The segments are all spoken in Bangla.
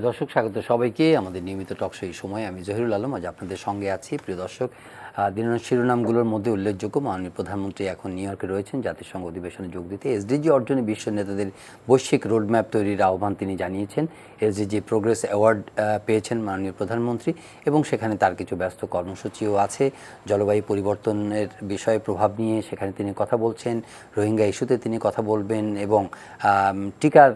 প্রিয় দর্শক, স্বাগত সবাইকে আমাদের নিয়মিত টকশো এই সময়। আমি জহিরুল আলম আজ আপনাদের সঙ্গে আছি। প্রিয় দর্শক, দিনের শিরোনামগুলোর মধ্যে উল্লেখযোগ্য, মাননীয় প্রধানমন্ত্রী এখন নিউ ইয়র্কে রয়েছেন জাতিসংঘ অধিবেশনে যোগ দিতে। এসডিজি অর্জনে বিশ্ব নেতাদের বৈশ্বিক রোডম্যাপ তৈরির আহ্বান তিনি জানিয়েছেন। এসডিজি প্রোগ্রেস অ্যাওয়ার্ড পেয়েছেন মাননীয় প্রধানমন্ত্রী এবং সেখানে তার কিছু ব্যস্ত কর্মসূচিও আছে। জলবায়ু পরিবর্তনের বিষয়ে প্রভাব নিয়ে সেখানে তিনি কথা বলছেন, রোহিঙ্গা ইস্যুতে তিনি কথা বলবেন এবং টিকার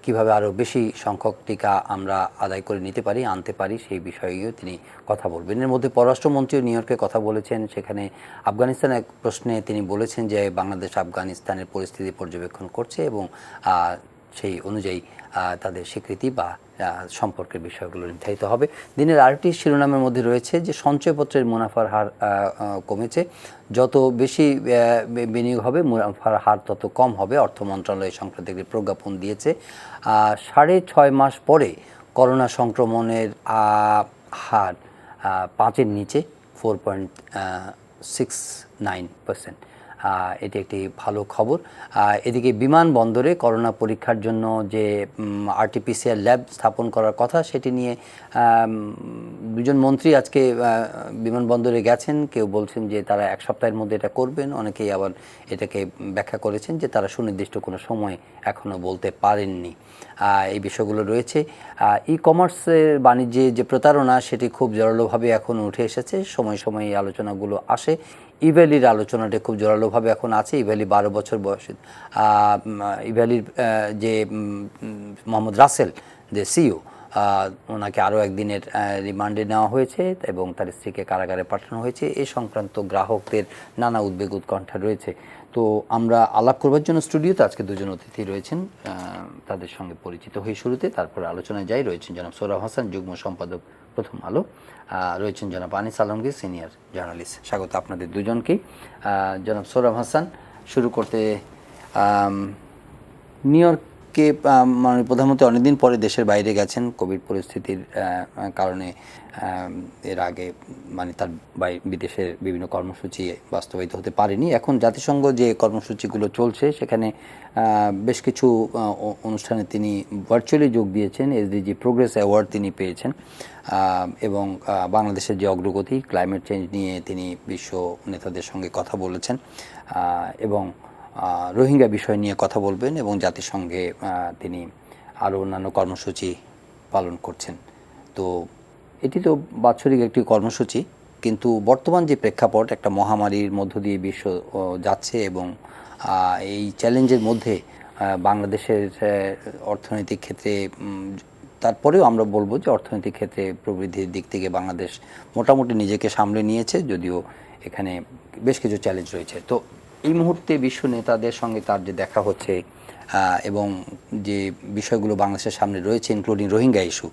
কীভাবে আরও বেশি সংখ্যক টিকা আমরা আদায় করে নিতে পারি, আনতে পারি, সেই বিষয়েও তিনি কথা বলবেন। এর মধ্যে পররাষ্ট্রমন্ত্রীও নিউ ইয়র্কে কথা বলেছেন। সেখানে আফগানিস্তানের এক প্রশ্নে তিনি বলেছেন যে বাংলাদেশ আফগানিস্তানের পরিস্থিতি পর্যবেক্ষণ করছে এবং সেই অনুযায়ী তাদের স্বীকৃতি বা সম্পর্কের বিষয়গুলো নির্ধারিত হবে। দিনের আরেকটি শিরোনামের মধ্যে রয়েছে যে সঞ্চয়পত্রের মুনাফার হার কমেছে। যত বেশি বিনিয়োগ হবে মুনাফার হার তত কম হবে। অর্থ মন্ত্রণালয় সংক্রান্ত একটি প্রজ্ঞাপন দিয়েছে। 6.5 মাস পরে করোনা সংক্রমণের হার 5-এর নিচে, 4.69%। এটি একটি ভালো খবর। এদিকে বিমানবন্দরে করোনা পরীক্ষার জন্য যে আরটিপিসিআর ল্যাব স্থাপন করার কথা, সেটি নিয়ে দুজন মন্ত্রী আজকে বিমানবন্দরে গেছেন। কেউ বলছেন যে তারা 1 সপ্তাহের মধ্যে এটা করবেন, অনেকেই আবার এটাকে ব্যাখ্যা করেছেন যে তারা সুনির্দিষ্ট কোনো সময় এখনও বলতে পারেননি। এই বিষয়গুলো রয়েছে। ই কমার্সের বাণিজ্যে যে প্রতারণা, সেটি খুব জোরালোভাবে এখন উঠে এসেছে। সময় সময় এই আলোচনাগুলো আসে। ইভ্যালির আলোচনাটা খুব জোরালোভাবে এখন আছে। ইভ্যালি 12 বছর বয়সী, ইভ্যালির যে মোহাম্মদ রাসেল, যে সিইও, ওনাকে আরও একদিনের রিমান্ডে নেওয়া হয়েছে এবং তার স্ত্রীকে কারাগারে পাঠানো হয়েছে। এ সংক্রান্ত গ্রাহকদের নানা উদ্বেগ উৎকণ্ঠা রয়েছে। তো আমরা আলাপ করবার জন্য স্টুডিওতে আজকে দুজন অতিথি রয়েছেন, তাদের সঙ্গে পরিচিত হয়ে শুরুতে তারপর আলোচনায় যাই। রয়েছেন জনাব সোহরাব হাসান, যুগ্ম সম্পাদক প্রথম আলো। রয়েছেন জনাব আনিস আলমগীর, সিনিয়র জার্নালিস্ট। স্বাগত আপনাদের দুজনকেই। জনাব সোহরাব হাসান, শুরু করতে, নিউ ইয়র্কে মাননীয় প্রধানমন্ত্রী অনেকদিন পরে দেশের বাইরে গেছেন কোভিড পরিস্থিতির কারণে। এর আগে তার বিদেশের বিভিন্ন কর্মসূচি বাস্তবায়িত হতে পারেনি। এখন জাতিসংঘ যে কর্মসূচিগুলো চলছে, সেখানে বেশ কিছু অনুষ্ঠানে তিনি ভার্চুয়ালি যোগ দিয়েছেন। এসডিজি প্রোগ্রেস অ্যাওয়ার্ড তিনি পেয়েছেন এবং বাংলাদেশের যে অগ্রগতি, ক্লাইমেট চেঞ্জ নিয়ে তিনি বিশ্ব নেতাদের সঙ্গে কথা বলেছেন এবং রোহিঙ্গা বিষয় নিয়ে কথা বলবেন এবং জাতিসংঘে তিনি আরও অন্যান্য কর্মসূচি পালন করছেন। তো এটি তো বাৎসরিক একটি কর্মসূচি, কিন্তু বর্তমান যে প্রেক্ষাপট, একটা মহামারীর মধ্য দিয়ে বিশ্ব যাচ্ছে এবং এই চ্যালেঞ্জের মধ্যে বাংলাদেশের অর্থনৈতিক ক্ষেত্রে, তারপরেও আমরা বলবো যে অর্থনৈতিক ক্ষেত্রে প্রবৃদ্ধির দিক থেকে বাংলাদেশ মোটামুটি নিজেকে সামলে নিয়েছে, যদিও এখানে বেশ কিছু চ্যালেঞ্জ রয়েছে। তো এই মুহূর্তে বিশ্ব নেতাদের সঙ্গে তার যে দেখা হচ্ছে এবং যে বিষয়গুলো বাংলাদেশের সামনে রয়েছে, ইনক্লুডিং রোহিঙ্গা ইস্যু,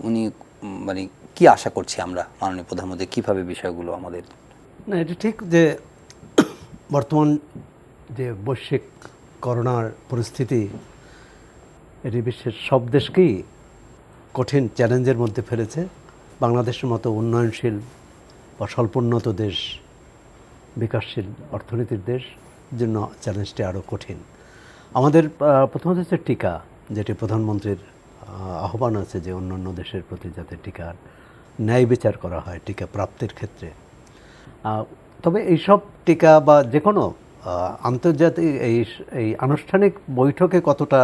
উনি কি আশা করছি আমরা মাননীয় প্রধানমন্ত্রী কীভাবে বিষয়গুলো আমাদের? না, এটা ঠিক যে বর্তমান যে বৈশ্বিক করোনার পরিস্থিতি, এটি বিশ্বের সব দেশকেই কঠিন চ্যালেঞ্জের মধ্যে ফেলেছে। বাংলাদেশের মতো উন্নয়নশীল বা স্বল্পোন্নত দেশ, বিকাশশীল অর্থনীতির দেশ জন্য চ্যালেঞ্জটি আরও কঠিন। আমাদের প্রথমত হচ্ছে টিকা, যেটি প্রধানমন্ত্রীর আহ্বান আছে যে অন্যান্য দেশের প্রতি যাতে টিকার ন্যায় বিচার করা হয় টিকা প্রাপ্তির ক্ষেত্রে। তবে এইসব টিকা বা যে কোনো আন্তর্জাতিক এই আনুষ্ঠানিক বৈঠকে কতটা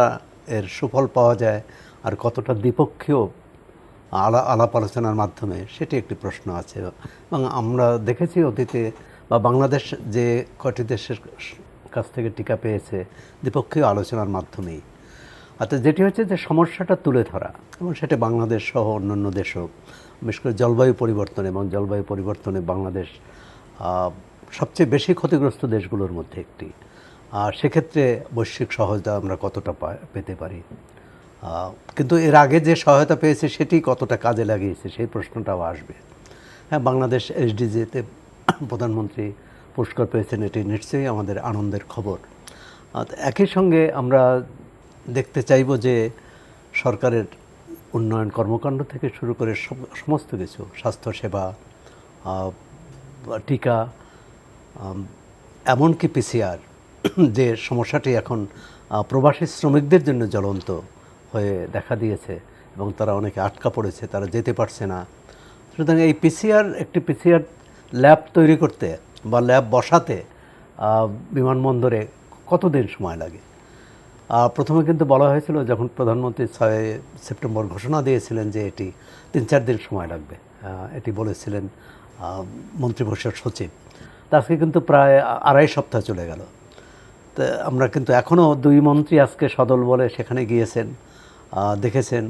এর সুফল পাওয়া যায় আর কতটা দ্বিপক্ষীয় আলাপ আলোচনার মাধ্যমে, সেটি একটি প্রশ্ন আছে। এবং আমরা দেখেছি অতীতে বা বাংলাদেশ যে কয়টি দেশের কাছ থেকে টিকা পেয়েছে দ্বিপক্ষীয় আলোচনার মাধ্যমেই। অর্থাৎ যেটি হচ্ছে যে সমস্যাটা তুলে ধরা, এবং সেটা বাংলাদেশ সহ অন্যান্য দেশও, বিশেষ করে জলবায়ু পরিবর্তন, এবং জলবায়ু পরিবর্তনে বাংলাদেশ সবচেয়ে বেশি ক্ষতিগ্রস্ত দেশগুলোর মধ্যে একটি। আর সেক্ষেত্রে বৈশ্বিক সহায়তা আমরা কতটা পেতে পারি, কিন্তু এর আগে যে সহায়তা পেয়েছে সেটি কতটা কাজে লাগিয়েছে, সেই প্রশ্নটাও আসবে। হ্যাঁ, বাংলাদেশ এসডিজিতে প্রধানমন্ত্রী পুরস্কার পেয়েছেন, এটি নিশ্চয়ই আমাদের আনন্দের খবর। একই সঙ্গে আমরা দেখতে চাইব যে সরকারের উন্নয়ন কর্মকাণ্ড থেকে শুরু করে সমস্ত কিছু, স্বাস্থ্যসেবা, টিকা, এমনকি পিসিআর, যে সমস্যাটি এখন প্রবাসী শ্রমিকদের জন্য জ্বলন্ত হয়ে দেখা দিয়েছে, এবং তারা অনেকে আটকা পড়েছে, তারা যেতে পারছে না। সুতরাং এই একটি পিসিআর ল্যাব তৈরি করতে বা ল্যাব বসাতে বিমানবন্দরে কতদিন সময় লাগে? প্রথমে কিন্তু বলা হয়েছিল, যখন প্রধানমন্ত্রী 6 সেপ্টেম্বর ঘোষণা দিয়েছিলেন যে এটি 3-4 দিন সময় লাগবে, এটি বলেছিলেন মন্ত্রিপরিষদ সচিব। তা আজকে কিন্তু প্রায় 2.5 সপ্তাহ চলে গেল। তো আমরা কিন্তু এখনও 2 মন্ত্রী আজকে সদল বলে সেখানে গিয়েছেন, দেখেছেন,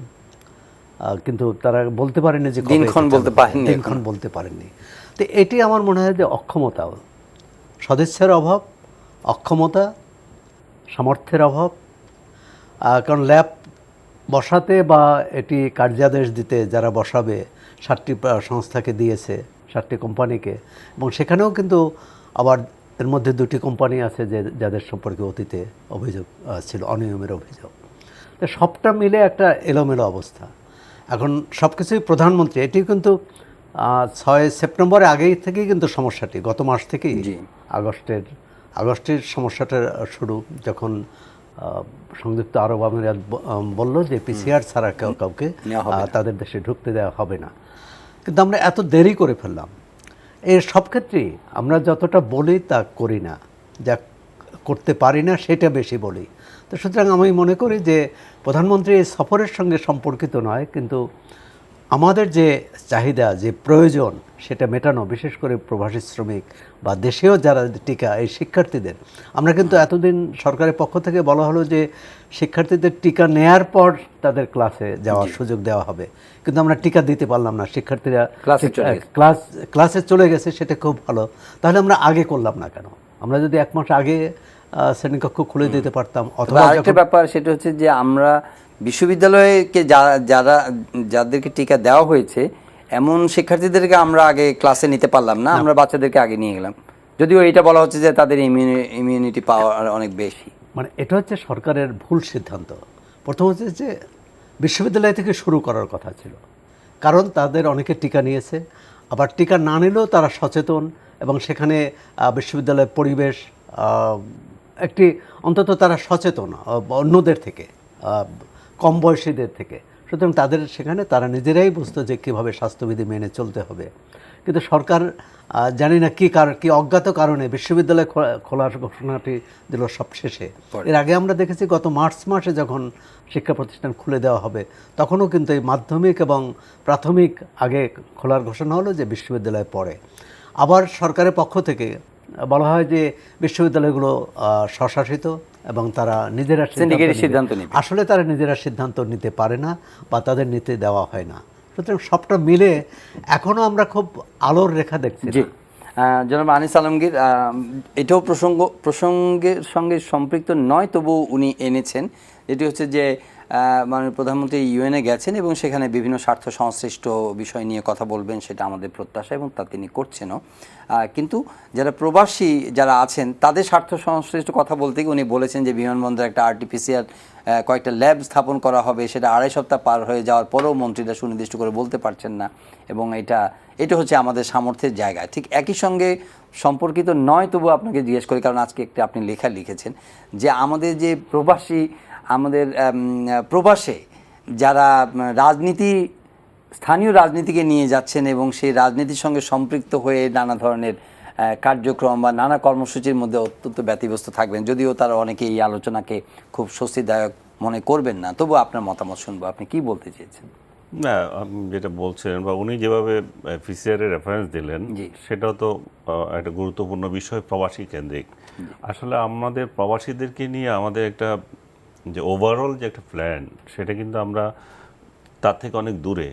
কিন্তু তারা বলতে পারেনি যে দিনক্ষণ বলতে পারেননি। তো এটি আমার মনে হয় যে অক্ষমতা, সদিচ্ছার অভাব, অক্ষমতা, সামর্থ্যের অভাব। কারণ ল্যাব বসাতে বা এটি কার্যাদেশ দিতে যারা বসাবে 7টি সংস্থাকে দিয়েছে, 7টি কোম্পানিকে, এবং সেখানেও কিন্তু আবার এর মধ্যে 2টি কোম্পানি আছে যাদের সম্পর্কে অতীতে অভিযোগ ছিল, অনিয়মের অভিযোগ। তো সবটা মিলে একটা এলোমেলো অবস্থা। এখন সব কিছুই প্রধানমন্ত্রী, এটি কিন্তু 6 সেপ্টেম্বরের আগেই থেকেই কিন্তু সমস্যাটি, গত মাস থেকেই আগস্টের সমস্যাটা শুরু, যখন সংযুক্ত আরব আমিরাত বলল যে পিসিআর ছাড়া কাউকে তাদের দেশে ঢুকতে দেওয়া হবে না। কিন্তু আমরা এত দেরি করে ফেললাম। এর সব ক্ষেত্রেই আমরা যতটা বলি তা করি না, যা করতে পারি না সেটা বেশি বলি। তো সুতরাং আমি মনে করি যে প্রধানমন্ত্রী এই সফরের সঙ্গে সম্পর্কিত নয়, কিন্তু আমাদের যে চাহিদা, যে প্রয়োজন, সেটা মেটানো, বিশেষ করে প্রবাসী শ্রমিক বা দেশেও যারা টিকা, এই শিক্ষার্থীদের, আমরা কিন্তু এতদিন সরকারের পক্ষ থেকে বলা হলো যে শিক্ষার্থীদের টিকা নেয়ার পর তাদের ক্লাসে যাওয়ার সুযোগ দেওয়া হবে, কিন্তু আমরা টিকা দিতে পারলাম না। শিক্ষার্থীরা ক্লাসে চলে গেছে, সেটা খুব ভালো। তাহলে আমরা আগে করলাম না কেন? আমরা যদি 1 মাস আগে শ্রেণীকক্ষ খুলে দিতে পারতাম। অথবা আরেকটা ব্যাপার, সেটা হচ্ছে যে আমরা বিশ্ববিদ্যালয়কে যাদেরকে টিকা দেওয়া হয়েছে এমন শিক্ষার্থীদেরকে আমরা আগে ক্লাসে নিতে পারলাম না, আমরা বাচ্চাদেরকে আগে নিয়ে গেলাম, যদিও এটা বলা হচ্ছে যে তাদের ইমিউনিটি পাওয়ার অনেক বেশি। মানে এটা হচ্ছে সরকারের ভুল সিদ্ধান্ত। প্রথম হচ্ছে যে বিশ্ববিদ্যালয় থেকে শুরু করার কথা ছিল, কারণ তাদের অনেকে টিকা নিয়েছে, আবার টিকা না নিলেও তারা সচেতন, এবং সেখানে বিশ্ববিদ্যালয়ের পরিবেশ একটি, অন্তত তারা সচেতন অন্যদের থেকে, কম বয়সীদের থেকে। সুতরাং তাদের সেখানে তারা নিজেরাই বুঝতো যে কীভাবে স্বাস্থ্যবিধি মেনে চলতে হবে। কিন্তু সরকার জানি না কি অজ্ঞাত কারণে বিশ্ববিদ্যালয় খোলার ঘোষণাটি দিল সবশেষে। এর আগে আমরা দেখেছি গত মার্চ মাসে যখন শিক্ষা প্রতিষ্ঠান খুলে দেওয়া হবে, তখনও কিন্তু এই মাধ্যমিক এবং প্রাথমিক আগে খোলার ঘোষণা হলো, যে বিশ্ববিদ্যালয় পরে। আবার সরকারের পক্ষ থেকে বলা হয় যে বিশ্ববিদ্যালয়গুলো স্বশাসিত এবং তারা নিজেরা সিদ্ধান্ত নেবে। আসলে তারা নিজেরা সিদ্ধান্ত নিতে পারে না বা তাদের নিতে দেওয়া হয় না। সুতরাং সবটা মিলে এখনও আমরা খুব আলোর রেখা দেখছি। জি, জনাব আনিস আলমগীর, এটাও প্রসঙ্গের সঙ্গে সম্পৃক্ত নয়, তবু উনি এনেছেন, যেটি হচ্ছে যে মাননীয় প্রধানমন্ত্রী ইউএনএ গেছেন এবং সেখানে বিভিন্ন স্বার্থ সংশ্লিষ্ট বিষয় নিয়ে কথা বলবেন, সেটা আমাদের প্রত্যাশা এবং তা তিনি করছেনও। কিন্তু যারা প্রবাসী যারা আছেন তাদের স্বার্থ সংশ্লিষ্ট কথা বলতে গিয়ে উনি বলেছেন যে বিমানবন্দরে একটা আরটিপিসিআর কয়েকটা ল্যাব স্থাপন করা হবে, সেটা 2.5 সপ্তাহ পার হয়ে যাওয়ার পরেও মন্ত্রীরা সুনির্দিষ্ট করে বলতে পারছেন না, এবং এটা হচ্ছে আমাদের সামর্থ্যের জায়গা। ঠিক একই সঙ্গে সম্পর্কিত নয়, তবু আপনাকে জিজ্ঞেস করি, কারণ আজকে একটা আপনি লেখা লিখেছেন যে আমাদের যে প্রবাসে যারা স্থানীয় রাজনীতিকে নিয়ে যাচ্ছেন এবং সেই রাজনীতির সঙ্গে সম্পৃক্ত হয়ে নানা ধরনের কার্যক্রম বা নানা কর্মসূচির মধ্যে অত্যন্ত ব্যতিব্যস্ত থাকবেন, যদিও তারা অনেকে এই আলোচনাকে খুব স্বস্তিদায়ক মনে করবেন না, তবু আপনার মতামত শুনবো, আপনি কি বলতে চেয়েছেন? না, আপনি যেটা বলছিলেন বা উনি যেভাবে পিসিআর-এর রেফারেন্স দিলেন, সেটাও তো একটা গুরুত্বপূর্ণ বিষয়, প্রবাসী কেন্দ্রিক। আসলে আমাদের প্রবাসীদেরকে নিয়ে আমাদের একটা যে ওভারঅল যে একটা প্ল্যান, সেটা কিন্তু আমরা তার থেকে অনেক দূরে।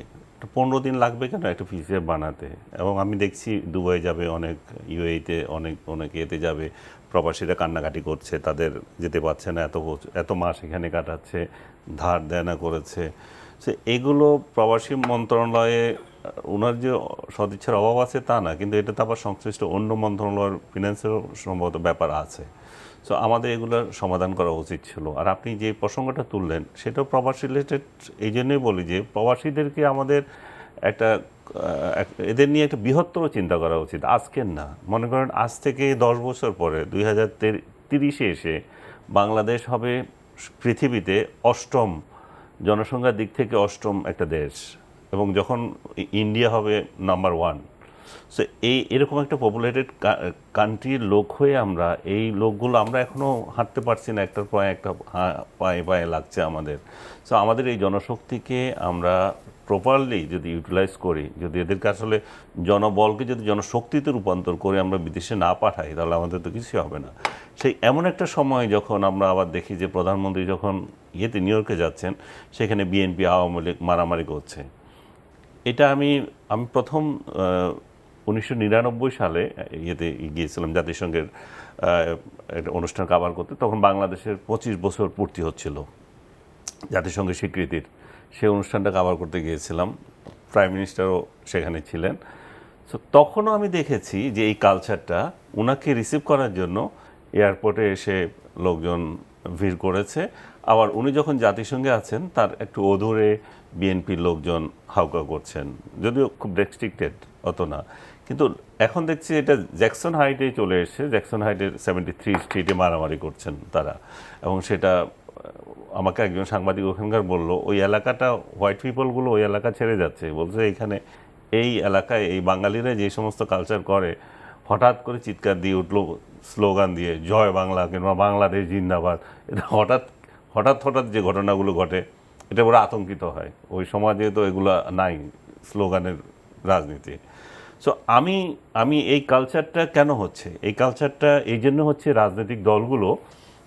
15 দিন লাগবে কেন একটা পিসিআর বানাতে? এবং আমি দেখছি দুবাই যাবে অনেক, ইউএইতে অনেক এতে যাবে, প্রবাসীরা কান্নাকাটি করছে, তাদের যেতে পারছে না, এত মাস এখানে কাটাচ্ছে, ধার দেনা করেছে। সে এগুলো প্রবাসী মন্ত্রণালয়ে ওনার যে সদিচ্ছার অভাব আছে তা না, কিন্তু এটা তো আবার সংশ্লিষ্ট অন্য মন্ত্রণালয়ের ফিনান্সের সম্ভবত ব্যাপার আছে। সো আমাদের এগুলোর সমাধান করা উচিত ছিল। আর আপনি যে প্রসঙ্গটা তুললেন সেটাও প্রবাসী রিলেটেড, এই জন্যই বলি যে প্রবাসীদেরকে আমাদের এদের নিয়ে একটা বৃহত্তর চিন্তা করা উচিত, আজকের না। মনে করেন আজ থেকে 10 বছর পরে 2030-এ এসে বাংলাদেশ হবে পৃথিবীতে 8ম জনসংখ্যার দিক থেকে অষ্টম একটা দেশ, এবং যখন ইন্ডিয়া হবে নাম্বার 1, সো এরকম একটা পপুলেটেড কান্ট্রির লোক হয়ে আমরা এই লোকগুলো আমরা এখনও হাঁটতে পারছি না, একটার পর একটা পায়ে পায়ে লাগছে আমাদের। সো আমাদের এই জনশক্তিকে আমরা প্রপারলি যদি ইউটিলাইজ করি, যদি এদেরকে আসলে জনবলকে যদি জনশক্তিতে রূপান্তর করে আমরা বিদেশে না পাঠাই, তাহলে আমাদের তো কিছুই হবে না। সেই এমন একটা সময় যখন আমরা আবার দেখি যে প্রধানমন্ত্রী যখন নিউ ইয়র্কে যাচ্ছেন, সেখানে বিএনপি আওয়ামী লীগ মারামারি করছে। এটা আমি প্রথম 1999 সালে গিয়েছিলাম জাতিসংঘের একটা অনুষ্ঠান কাভার করতে। তখন বাংলাদেশের 25 বছর পূর্তি হচ্ছিল জাতিসংঘের স্বীকৃতির। সেই অনুষ্ঠানটা কাভার করতে গিয়েছিলাম, প্রাইম মিনিস্টারও সেখানে ছিলেন। সো তখনও আমি দেখেছি যে এই কালচারটা, ওনাকে রিসিভ করার জন্য এয়ারপোর্টে এসে লোকজন ভিড় করেছে। আবার উনি যখন জাতিসংঘে আছেন, তার একটু অদূরে বিএনপির লোকজন হাউকা করছেন, যদিও খুব রেস্ট্রিক্টেড, অত না। কিন্তু এখন দেখছি এটা জ্যাকসন হাইটে চলে এসেছে। জ্যাকসন হাইটের 73 স্ট্রিটে মারামারি করছেন তারা, এবং সেটা আমাকে একজন সাংবাদিক ওখানকার বলল, ওই এলাকাটা হোয়াইট পিপলগুলো ওই এলাকা ছেড়ে যাচ্ছে, বলছে এখানে এই এলাকায় এই বাঙালিরা যে সমস্ত কালচার করে, হঠাৎ করে চিৎকার দিয়ে উঠলো, স্লোগান দিয়ে জয় বাংলা কিংবা বাংলাদেশ জিন্দাবাদ, এটা হঠাৎ হঠাৎ হঠাৎ যে ঘটনাগুলো ঘটে, এটা ওরা আতঙ্কিত হয়। ওই সমাজে তো এগুলো নাই, স্লোগানের রাজনীতি। সো আমি এই কালচারটা কেন হচ্ছে, এই কালচারটা এই জন্য হচ্ছে রাজনৈতিক দলগুলো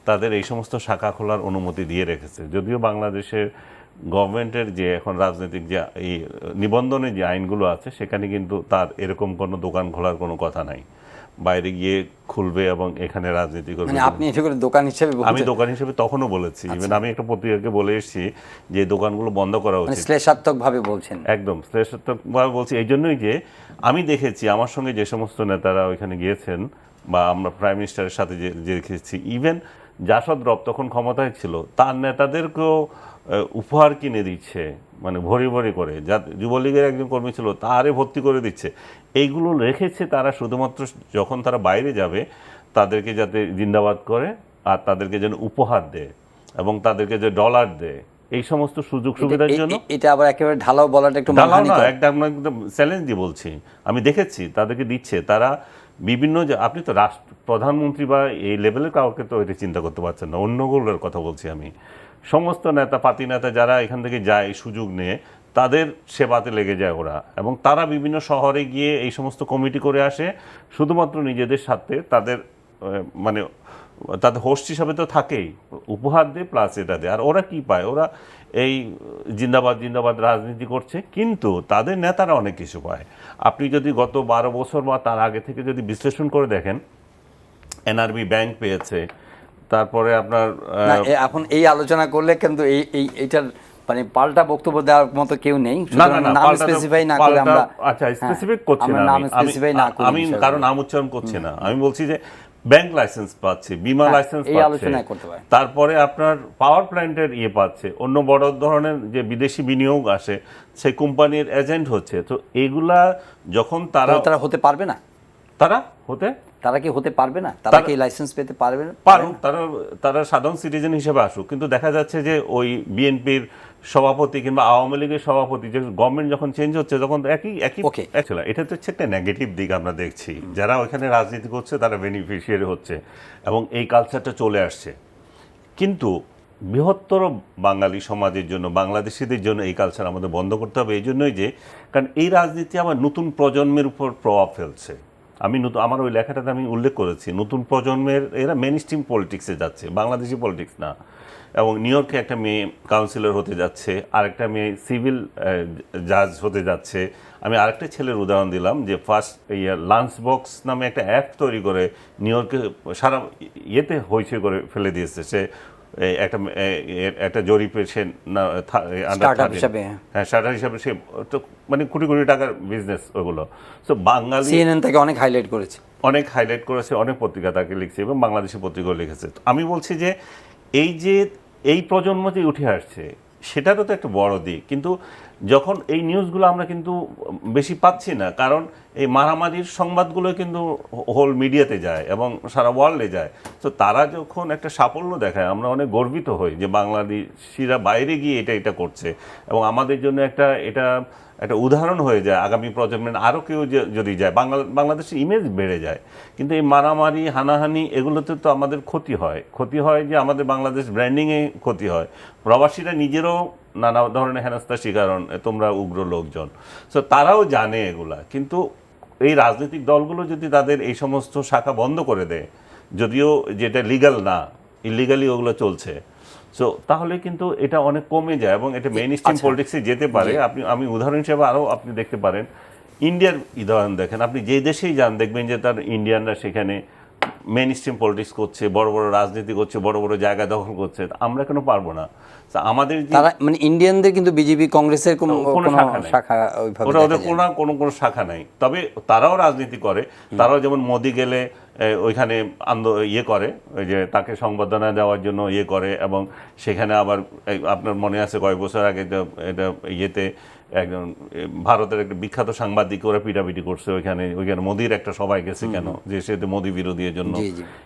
তাদের এই সমস্ত শাখা খোলার অনুমতি দিয়ে রেখেছে। যদিও বাংলাদেশের গভর্নমেন্টের যে এখন রাজনৈতিক যে এই নিবন্ধনের যে আইনগুলো আছে, সেখানে কিন্তু তার এরকম কোনো দোকান খোলার কোনো কথা নাই। বাইরে গিয়ে খুলবে এবং এখানে রাজনীতি করবে। মানে আপনি এটা করে দোকান হিসেবে আমি দোকান হিসেবে তখনও বলেছি, ইভেন আমি একটা পত্রিকাকে বলে এসেছি যে দোকানগুলো বন্ধ করা মানে উচিত। শ্লেষাত্মকভাবে বলছেন? একদম শ্লেষাত্মকভাবে বলছি এই জন্যই যে আমি দেখেছি আমার সঙ্গে যে সমস্ত নেতারা ওইখানে গিয়েছেন, বা আমরা প্রাইম মিনিস্টারের সাথে যে দেখেছি, ইভেন জাসদ রব তখন ক্ষমতায় ছিল, তার নেতাদেরকেও উপহার কিনে দিচ্ছে, মানে ভরি ভরি করে। যা যুবলীগের একজন কর্মী ছিল, তারে ভর্তি করে দিচ্ছে। এইগুলো রেখেছে তারা শুধুমাত্র যখন তারা বাইরে যাবে তাদেরকে যাতে জিন্দাবাদ করে, আর তাদেরকে যেন উপহার দেয়, এবং তাদেরকে যে ডলার দেয়, এই সমস্ত সুযোগ সুবিধার জন্য। এটা আবার একেবারে ঢালাও বলাটা একটু ঢালাও না, একদম চ্যালেঞ্জ দিয়ে বলছি। আমি দেখেছি তাদেরকে দিচ্ছে তারা বিভিন্ন, যে আপনি তো প্রধানমন্ত্রী বা এই লেভেলের কাউকে তো এটা চিন্তা করতে পারছেন না, অন্যগুলোর কথা বলছি আমি। সমস্ত নেতা পাতি নেতা যারা এখান থেকে যায় সুযোগ নিয়ে, তাদের সেবাতে লেগে যায় ওরা, এবং তারা বিভিন্ন শহরে গিয়ে এই সমস্ত কমিটি করে আসে শুধুমাত্র নিজেদের সাথে, তাদের মানে তাদের হোস্ট হিসাবে তো থাকেই, উপহার দিয়ে প্লাস এটা দেয়। আর ওরা কি পায়? ওরা এই জিন্দাবাদ জিন্দাবাদ রাজনীতি করছে, কিন্তু তাদের নেতারা অনেক কিছু পায়। আপনি যদি গত 12 বছর বা তার আগে থেকে যদি বিশ্লেষণ করে দেখেন, এনআরবি ব্যাংক পেয়েছে, তারপরে আপনার এখন এই আলোচনা করলে কিন্তু এইটার মানে পাল্টা বক্তব্য দেওয়ার মতো কেউ নেই। নাম স্পেসিফাই না করে আমরা, আচ্ছা স্পেসিফিক করছি না আমি, কারণ নাম উচ্চারণ করছি না। আমি বলছি যে ব্যাংক লাইসেন্স পাচ্ছে, বিমা লাইসেন্স পাচ্ছে, তারপরে আপনার পাওয়ার প্ল্যান্টের পাচ্ছে, অন্য বড় ধরনের যে বিদেশি বিনিয়োগ আসে, সেই কোম্পানির এজেন্ট হচ্ছে। তো এগুলা যখন তারা হতে পারবে না, তারা কি হতে পারবে না? তারা কি লাইসেন্স পেতে পারবে না? পারুক, তারা সাধারণ সিটিজেন হিসেবে আসুক। কিন্তু দেখা যাচ্ছে যে ওই বিএনপির সভাপতি কিংবা আওয়ামী লীগের সভাপতি, যে গভর্নমেন্ট যখন চেঞ্জ হচ্ছে, তখন একই এটা তো হচ্ছে একটা নেগেটিভ দিক আমরা দেখছি। যারা ওইখানে রাজনীতি করছে তারা বেনিফিশিয়ারি হচ্ছে, এবং এই কালচারটা চলে আসছে। কিন্তু বৃহত্তর বাঙালি সমাজের জন্য, বাংলাদেশিদের জন্য এই কালচার আমাদের বন্ধ করতে হবে। এই জন্যই যে, কারণ এই রাজনীতি আমার নতুন প্রজন্মের উপর প্রভাব ফেলছে। আমার ওই লেখাটাতে আমি উল্লেখ করেছি, নতুন প্রজন্মের এরা মেইন স্ট্রিম পলিটিক্সে যাচ্ছে, বাংলাদেশি পলিটিক্স না। এবং নিউ ইয়র্কে একটা মেয়ে কাউন্সিলর হতে যাচ্ছে, আরেকটা মেয়ে সিভিল জাজ হতে যাচ্ছে। আমি আরেকটা ছেলের উদাহরণ দিলাম, যে ফার্স্ট লাঞ্চ বক্স নামে একটা অ্যাপ তৈরি করে নিউ ইয়র্কে সারা হইচই করে ফেলে দিয়েছে। সে একটা জরিপে সে স্টার্টার হিসাবে সে মানে কোটি কোটি টাকার বিজনেস ওগুলো। সো বাঙালি সিএনএন থেকে অনেক হাইলাইট করেছে, অনেক পত্রিকা তাকে লিখছে, এবং বাংলাদেশি পত্রিকাও লিখেছে। আমি বলছি যে এই প্রজন্ম যে উঠে আসছে, সেটারও তো একটা বড় দিক। কিন্তু যখন এই নিউজগুলো আমরা কিন্তু বেশি পাচ্ছি না, কারণ এই মারামারির সংবাদগুলো কিন্তু হোল মিডিয়াতে যায় এবং সারা ওয়ার্ল্ডে যায়। তো তারা যখন একটা সাফল্য দেখায় আমরা অনেক গর্বিত হই যে বাংলাদেশিরা বাইরে গিয়ে এটা করছে, এবং আমাদের জন্য এটা একটা উদাহরণ হয়ে যায় আগামী প্রজন্মের আরও কেউ যদি যায়, বাংলাদেশের ইমেজ বেড়ে যায়। কিন্তু এই মারামারি হানাহানি এগুলোতে তো আমাদের ক্ষতি হয় যে আমাদের বাংলাদেশ ব্র্যান্ডিংয়ে ক্ষতি হয়। প্রবাসীরা নিজেরও নানা ধরনের হেনস্থার শিকার হন, তোমরা উগ্র লোকজন। সো তারাও জানে এগুলা, কিন্তু এই রাজনৈতিক দলগুলো যদি তাদের এই সমস্ত শাখা বন্ধ করে দেয়, যদিও যেটা লিগ্যাল না, ইলিগালি ওগুলো চলছে, সো তাহলে কিন্তু এটা অনেক কমে যায় এবং এটা মেইন স্ট্রিম পলিটিক্সে যেতে পারে। আমি উদাহরণ হিসেবে আরও আপনি দেখতে পারেন, ইন্ডিয়ার উদাহরণ দেখেন, আপনি যে দেশেই যান দেখবেন যে তার ইন্ডিয়ানরা সেখানে মেইন স্ট্রিম পলিটিক্স করছে, বড় বড় রাজনীতি করছে, বড় বড় জায়গা দখল করছে। আমরা কেন পারবো না? আমাদের তারা মানে ইন্ডিয়ানদের কিন্তু বিজেপি কংগ্রেসের কোনো শাখা ওইভাবে ওরা ওদের কোনো শাখা নাই, তবে তারাও রাজনীতি করে। তারাও যেমন মোদি গেলে ওইখানে করে, ওই যে তাকে সংবর্ধনা দেওয়ার জন্য করে, এবং সেখানে আবার আপনার মনে আছে কয়েক বছর আগে এটা একজন ভারতের একটা বিখ্যাত সাংবাদিক ওরা পিটাপিটি করছে ওইখানে মোদির একটা সবাই গেছে কেন, যে সে মোদি বিরোধীর জন্য।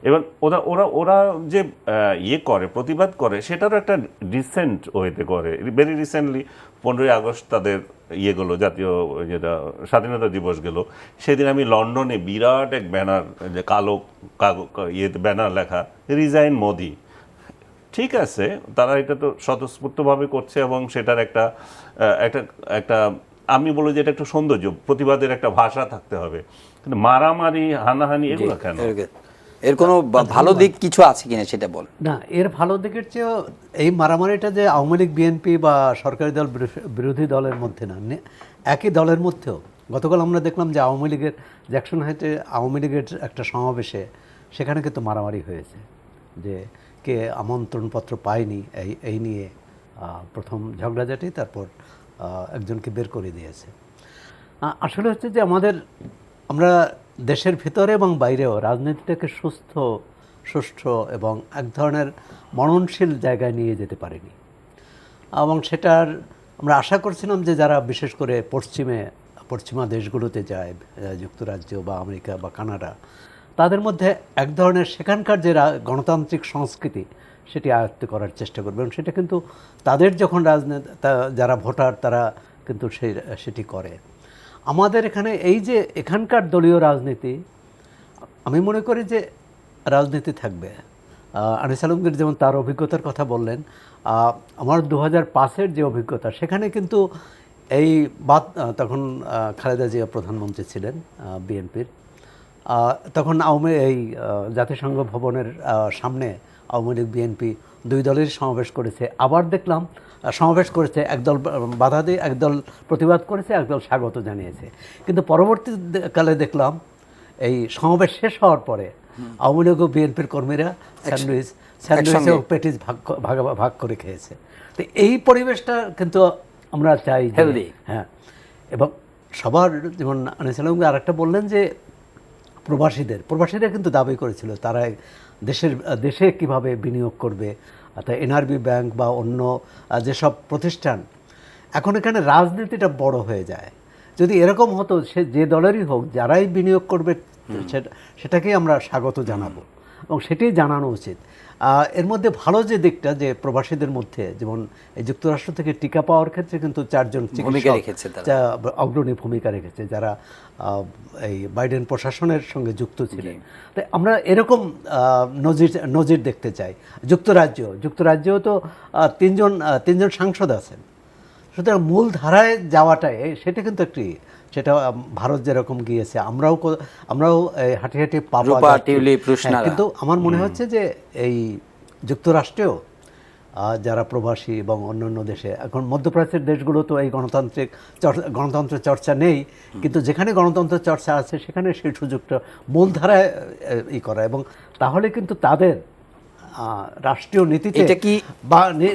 এবং ওরা যে করে, প্রতিবাদ করে, সেটারও একটা রিসেন্ট ওয়েতে করে। ভেরি রিসেন্টলি 15ই আগস্ট তাদের গেলো, জাতীয় যেটা স্বাধীনতা দিবস গেল, সেদিন আমি লন্ডনে বিরাট এক ব্যানার, যে কালো ব্যানার লেখা রিজাইন মোদি। ঠিক আছে, তারা এটা তো স্বতঃস্ফূর্তভাবে করছে এবং সেটার একটা আমি বলবো যে এটা একটা সৌন্দর্য, প্রতিবাদের একটা ভাষা থাকতে হবে, কিন্তু মারামারি হানাহানি এগুলো কেন? এর কোনো ভালো দিক কিছু আছে কিনা সেটা বল। না, এর ভালো দিকের চেয়েও এই মারামারিটা যে আওয়ামী লীগ বিএনপি বা সরকারি দল বিরোধী দলের মধ্যে না, একই দলের মধ্যেও গতকাল আমরা দেখলাম যে আওয়ামী লীগের জ্যাকসন হাইটে আওয়ামী লীগের একটা সমাবেশে সেখানে কিন্তু মারামারি হয়েছে, যে কে আমন্ত্রণপত্র পায়নি এই নিয়ে প্রথম ঝগড়াঝাটি, তারপর একজনকে বের করে দিয়েছে। আসলে হচ্ছে যে আমরা দেশের ভিতরে এবং বাইরেও রাজনীতিটাকে সুষ্ঠু এবং এক ধরনের মননশীল জায়গায় নিয়ে যেতে পারিনি, এবং সেটার আমরা আশা করছিলাম যে যারা বিশেষ করে পশ্চিমা দেশগুলোতে যায়, যুক্তরাজ্য বা আমেরিকা বা কানাডা, তাদের মধ্যে এক ধরনের সেখানকার যে গণতান্ত্রিক সংস্কৃতি সেটি আয়ত্ত করার চেষ্টা করবে, এবং সেটা কিন্তু তাদের যখন যারা ভোটার তারা কিন্তু সেটি করে। আমাদের এখানে এই যে এখানকার দলীয় রাজনীতি, আমি মনে করি যে রাজনীতি থাকবে। আনিস আলমগীর যেমন তার অভিজ্ঞতার কথা বললেন, আমার 2005-এর যে অভিজ্ঞতা, সেখানে কিন্তু তখন খালেদা জিয়া প্রধানমন্ত্রী ছিলেন বিএনপির, তখন জাতিসংঘ ভবনের সামনে আওয়ামী লীগ বিএনপি দুই দলের সমাবেশ করেছে। আবার দেখলাম সমাবেশ করেছে, একদল বাধা দিয়ে একদল প্রতিবাদ করেছে, একদল স্বাগত জানিয়েছে। কিন্তু পরবর্তীকালে দেখলাম এই সমাবেশ শেষ হওয়ার পরে আওয়ামী লীগ ও বিএনপির কর্মীরা স্যান্ডউইচ ও পেটিস ভাগ করে খেয়েছে। তো এই পরিবেশটা কিন্তু আমরা চাই, হ্যাঁ। এবং সবার, যেমন আনিস আলমগীর আরেকটা বললেন যে প্রবাসীরা কিন্তু দাবি করেছিল তারা দেশে কিভাবে বিনিয়োগ করবে, অর্থাৎ এনআরবি ব্যাংক বা অন্য যেসব প্রতিষ্ঠান। এখন এখানে রাজনীতিটা বড় হয়ে যায়। যদি এরকম হতো, সে যে দলেরই হোক, যারাই বিনিয়োগ করবে সেটাকেই আমরা স্বাগত জানাবো, এবং সেটাই জানানো উচিত। এর মধ্যে ভালো যে দিকটা, যে প্রবাসীদের মধ্যে যেমন এই যুক্তরাষ্ট্র থেকে টিকা পাওয়ার ক্ষেত্রে কিন্তু 4 জন চিকিৎসক অগ্রণী ভূমিকা রেখেছে, যারা এই বাইডেন প্রশাসনের সঙ্গে যুক্ত ছিলেন। তাই আমরা এরকম নজির দেখতে চাই। যুক্তরাজ্যেও তো তিনজন সাংসদ আছেন। সুতরাং মূল ধারায় যাওয়াটাই সেটা কিন্তু সেটা ভারত যেরকম গিয়েছে, আমরাও হাঁটি হাঁটি পাবো। কিন্তু আমার মনে হচ্ছে যে এই যুক্তরাষ্ট্রেও যারা প্রবাসী এবং অন্যান্য দেশে, এখন মধ্যপ্রাচ্যের দেশগুলো তো এই গণতন্ত্রের চর্চা নেই, কিন্তু যেখানে গণতন্ত্রের চর্চা আছে সেখানে সেই সুযোগটা মূলধারায় করা, এবং তাহলে কিন্তু তাদের রাষ্ট্রীয় নীতিতে এটা কি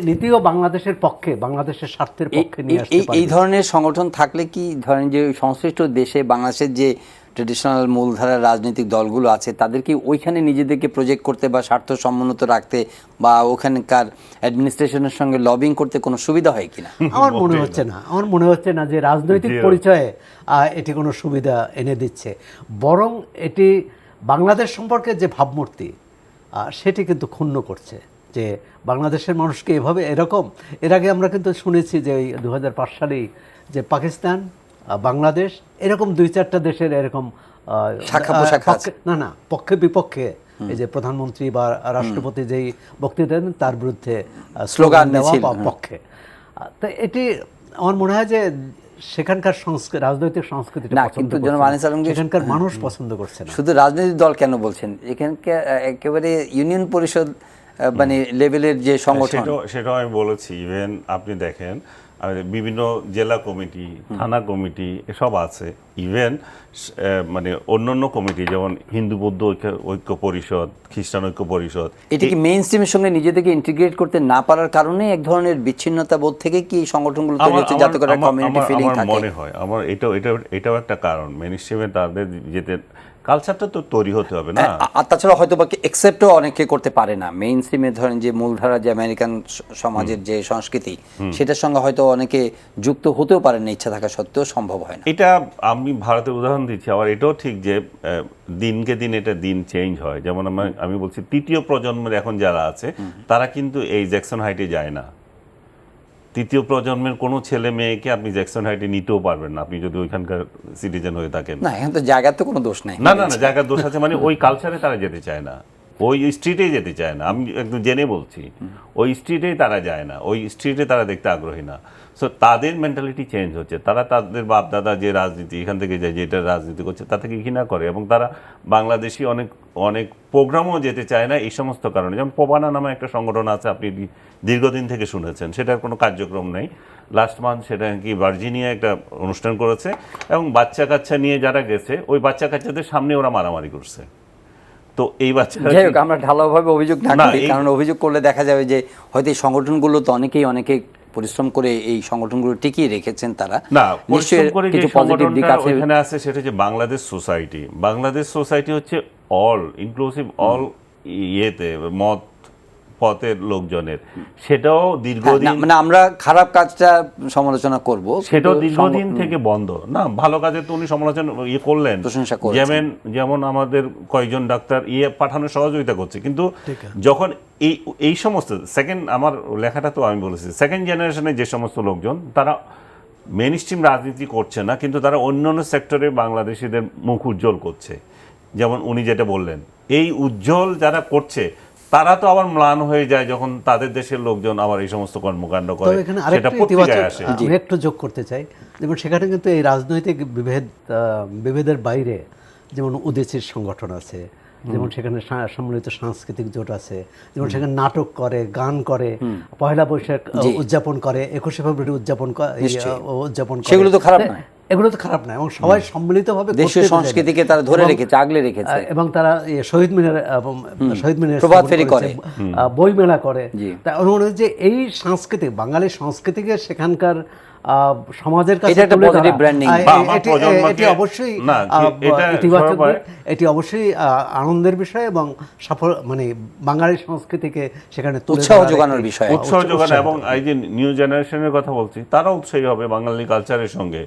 নীতিও বাংলাদেশের পক্ষে, বাংলাদেশের স্বার্থের পক্ষে নিয়ে আসতে পারবে। এই ধরনের সংগঠন থাকলে কি ধরেন যে সংশ্লিষ্ট দেশে বাংলাদেশের যে ট্রেডিশনাল মূলধারার রাজনৈতিক দলগুলো আছে তাদেরকে ওইখানে নিজেদেরকে প্রজেক্ট করতে বা স্বার্থ সমুন্নত রাখতে বা ওখানকার অ্যাডমিনিস্ট্রেশনের সঙ্গে লবিং করতে কোনো সুবিধা হয় কিনা? আমার মনে হচ্ছে না যে রাজনৈতিক পরিচয়ে এটি কোনো সুবিধা এনে দিচ্ছে, বরং এটি বাংলাদেশ সম্পর্কে যে ভাবমূর্তি সেটি কিন্তু ক্ষুণ্ণ করছে। যে বাংলাদেশের মানুষকে এভাবে এরকম, এর আগে আমরা কিন্তু শুনেছি যে 2005 সালেই যে পাকিস্তান, বাংলাদেশ এরকম 2-4টা দেশের এরকম পক্ষে বিপক্ষে এই যে প্রধানমন্ত্রী বা রাষ্ট্রপতি যেই বক্তৃতা দেন তার বিরুদ্ধে স্লোগান দেওয়া বা পক্ষে। তো এটি আমার মনে হয় যে সেখানকার রাজনৈতিক সংস্কৃতি না, কিন্তু জনাব আনিস আলমগীর সেখানকার মানুষ পছন্দ করছে না। শুধু রাজনৈতিক দল কেন বলছেন, এখানকার একেবারে ইউনিয়ন পরিষদ মানে লেভেলের যে সংগঠন, সেটাও আমি বলেছি। ইভেন আপনি দেখেন বিভিন্ন জেলা কমিটি, থানা কমিটি এসব আছে। ইভেন মানে অন্যান্য কমিটি যেমন হিন্দু বৌদ্ধ ঐক্য পরিষদ, খ্রিস্টান ঐক্য পরিষদ, এটা কি মেইন স্ট্রিমের সঙ্গে নিজেদেরকে ইন্টিগ্রেট করতে না পারার কারণে এক ধরনের বিচ্ছিন্নতা বোধ থেকে কি এই সংগঠনগুলো তৈরি হচ্ছে, যাতে করে কমিউনিটি ফিলিং থাকে? আমার মনে হয় এটাও একটা কারণ। মেইন স্ট্রিমে তাদের যেতে কালচারটা তো তৈরি হতে হবে না। আর তাছাড়া হয়তো বা অ্যাকসেপ্টও অনেকে করতে পারে না। মেইন স্ট্রিমে ধরেন যে মূলধারা যে আমেরিকান সমাজের যে সংস্কৃতি, সেটার সঙ্গে হয়তো অনেকে যুক্ত হতেও পারেন না, ইচ্ছা থাকা সত্ত্বেও সম্ভব হয় না। এটা আমি ভারতের উদাহরণ দিচ্ছি। আবার এটাও ঠিক যে দিনকে দিন এটা দিন চেঞ্জ হয়। যেমন আমি বলছি তৃতীয় প্রজন্মের এখন যারা আছে তারা কিন্তু এই জ্যাকসন হাইটে যায় না। তৃতীয় প্রজন্মের কোনো ছেলে মেয়েকে আপনি জ্যাকসন হাইটে নিতেও পারবেন না, আপনি যদি ওইখানকার সিটিজেন হয়ে থাকেন। না, এখন তো জায়গার তো কোনো দোষ নাই। না, জায়গার দোষ আছে, মানে ওই কালচারে তারা যেতে চায় না, ওই স্ট্রিটেই যেতে চায় না। আমি একদম জেনে বলছি, ওই স্ট্রিটেই তারা যায় না, ওই স্ট্রিটে তারা দেখতে আগ্রহী না। সো তাদের মেন্টালিটি চেঞ্জ হচ্ছে। তারা তাদের বাপ দাদা যে রাজনীতি এখান থেকে যায়, যেটা রাজনীতি করছে তা থেকে ঘৃণা করে, এবং তারা বাংলাদেশি অনেক প্রোগ্রামও যেতে চায় না এই সমস্ত কারণে। যেমন পোবানা নামে একটা সংগঠন আছে, আপনি দীর্ঘদিন থেকে শুনেছেন, সেটার কোনো কার্যক্রম নেই। লাস্ট মান্থ সেটা কি ভার্জিনিয়া একটা অনুষ্ঠান করেছে, এবং বাচ্চা কাচ্চা নিয়ে যারা গেছে ওই বাচ্চা কাচ্চাদের সামনে ওরা মারামারি করছে। তো এই বাচ্চারা, যাই হোক, আমরা ঢালাওভাবে অভিযোগ না করি, কারণ অভিযোগ করলে দেখা যাবে যে হয়তো এই সংগঠনগুলো তো অনেকে পরিশ্রম করে এই সংগঠনগুলো টিকিয়ে রেখেছেন। তারা না, পরিশ্রম করে যে সংগঠনটা আছে ওখানে আছে সেটা হচ্ছে বাংলাদেশ সোসাইটি। বাংলাদেশ সোসাইটি হচ্ছে অল ইনক্লুসিভ, অল ইয়েতে মত পথের লোকজনের, সেটাও দীর্ঘদিন, মানে আমরা খারাপ কাজটা সমালোচনা করব, সেটাও দীর্ঘদিন থেকে বন্ধ না। ভালো কাজে তো উনি সমালোচনা করলেন, প্রশংসা করলেন। যেমন আমাদের কয়েকজন ডাক্তার পাঠানো সহযোগিতা করছে। কিন্তু যখন এই সমস্ত আমার লেখাটা তো আমি বলেছি, সেকেন্ড জেনারেশনের যে সমস্ত লোকজন তারা মেইন স্ট্রিম রাজনীতি করছে না, কিন্তু তারা অন্যান্য সেক্টরে বাংলাদেশিদের মুখ উজ্জ্বল করছে। যেমন উনি যেটা বললেন, এই উজ্জ্বল যারা করছে তারা তো আবার ম্লান হয়ে যায় যখন তাদের দেশের লোকজন আবার এই সমস্ত কর্মকাণ্ড করে, সেটা পত্রিকায় আসে। আমি একটু যোগ করতে চাই, যেমন সেখানে কিন্তু এই রাজনৈতিক বিভেদের বাইরে যেমন উদীচীর সংগঠন আছে, যেমন সেখানে সম্মিলিত সাংস্কৃতিক জোট আছে, যেমন সেখানে নাটক করে, গান করে, পয়লা বৈশাখ উদযাপন করে, 21শে ফেব্রুয়ারি উদযাপন করে, সেগুলো তো খারাপ নয়, এগুলো তো খারাপ নয়, এবং সবাই সম্মিলিতভাবে দেশের সংস্কৃতিকে তারা ধরে রেখেছে, আগলে রেখেছে, এবং তারা শহীদ মিনার প্রভাত ফেরি করে, বই মেলা করে। তাই আমার মনে হয় যে এই সংস্কৃতি, বাঙালি সংস্কৃতিকে সেখানকার সমাজের কাছে এটি অবশ্যই ইতিবাচক, এটি অবশ্যই আনন্দের বিষয়, এবং মানে বাঙালি সংস্কৃতিকে সেখানে উৎসাহ যোগানোর বিষয়, উৎসাহ যোগানো। এবং এই যে নিউ জেনারেশনের কথা বলছি, তারা উৎসাহী হবে বাঙালি কালচারের সঙ্গে।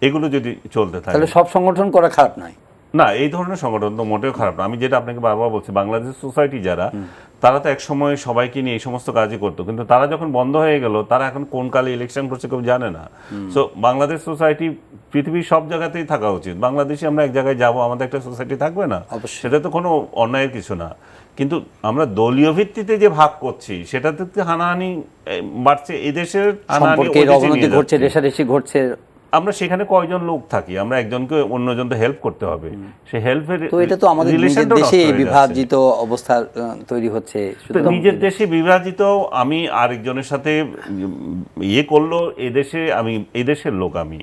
এগুলো যদি চলতে থাকে তাহলে সব সংগঠন করা খারাপ নয়। না, এই ধরনের সংগঠন তো মোটেও খারাপ না। আমি যেটা আপনাকে বারবার বলছি, বাংলাদেশ সোসাইটি যারা, তারা তো এক সময় সবাইকে নিয়ে এই সমস্ত কাজই করতো, কিন্তু তারা যখন বন্ধ হয়ে গেল, তারা এখন কোন কালে ইলেকশন করছে কেউ জানে না। সো বাংলাদেশ সোসাইটি পৃথিবীর সব জায়গাতেই থাকা উচিত। বাংলাদেশে আমরা এক জায়গায় যাব, আমাদের একটা সোসাইটি থাকবে না, সেটা তো কোনো অন্যায়ের কিছু না। কিন্তু আমরা দলীয় ভিত্তিতে যে ভাগ করছি, সেটাতে হানাহানি বাড়ছে, এই দেশের অবনতি ঘটছে, রেশারেশি ঘটছে। আমরা সেখানে কয়জন লোক থাকি, আমরা একজনকে অন্যজন তো হেল্প করতে হবে, সেই হেল্পের তো এটা তো আমাদের নিজের দেশে বিভাজিত অবস্থা তৈরি হচ্ছে। নিজের দেশে বিভাজিত, আমি আরেকজনের সাথে করলো, এই দেশের লোক আমি,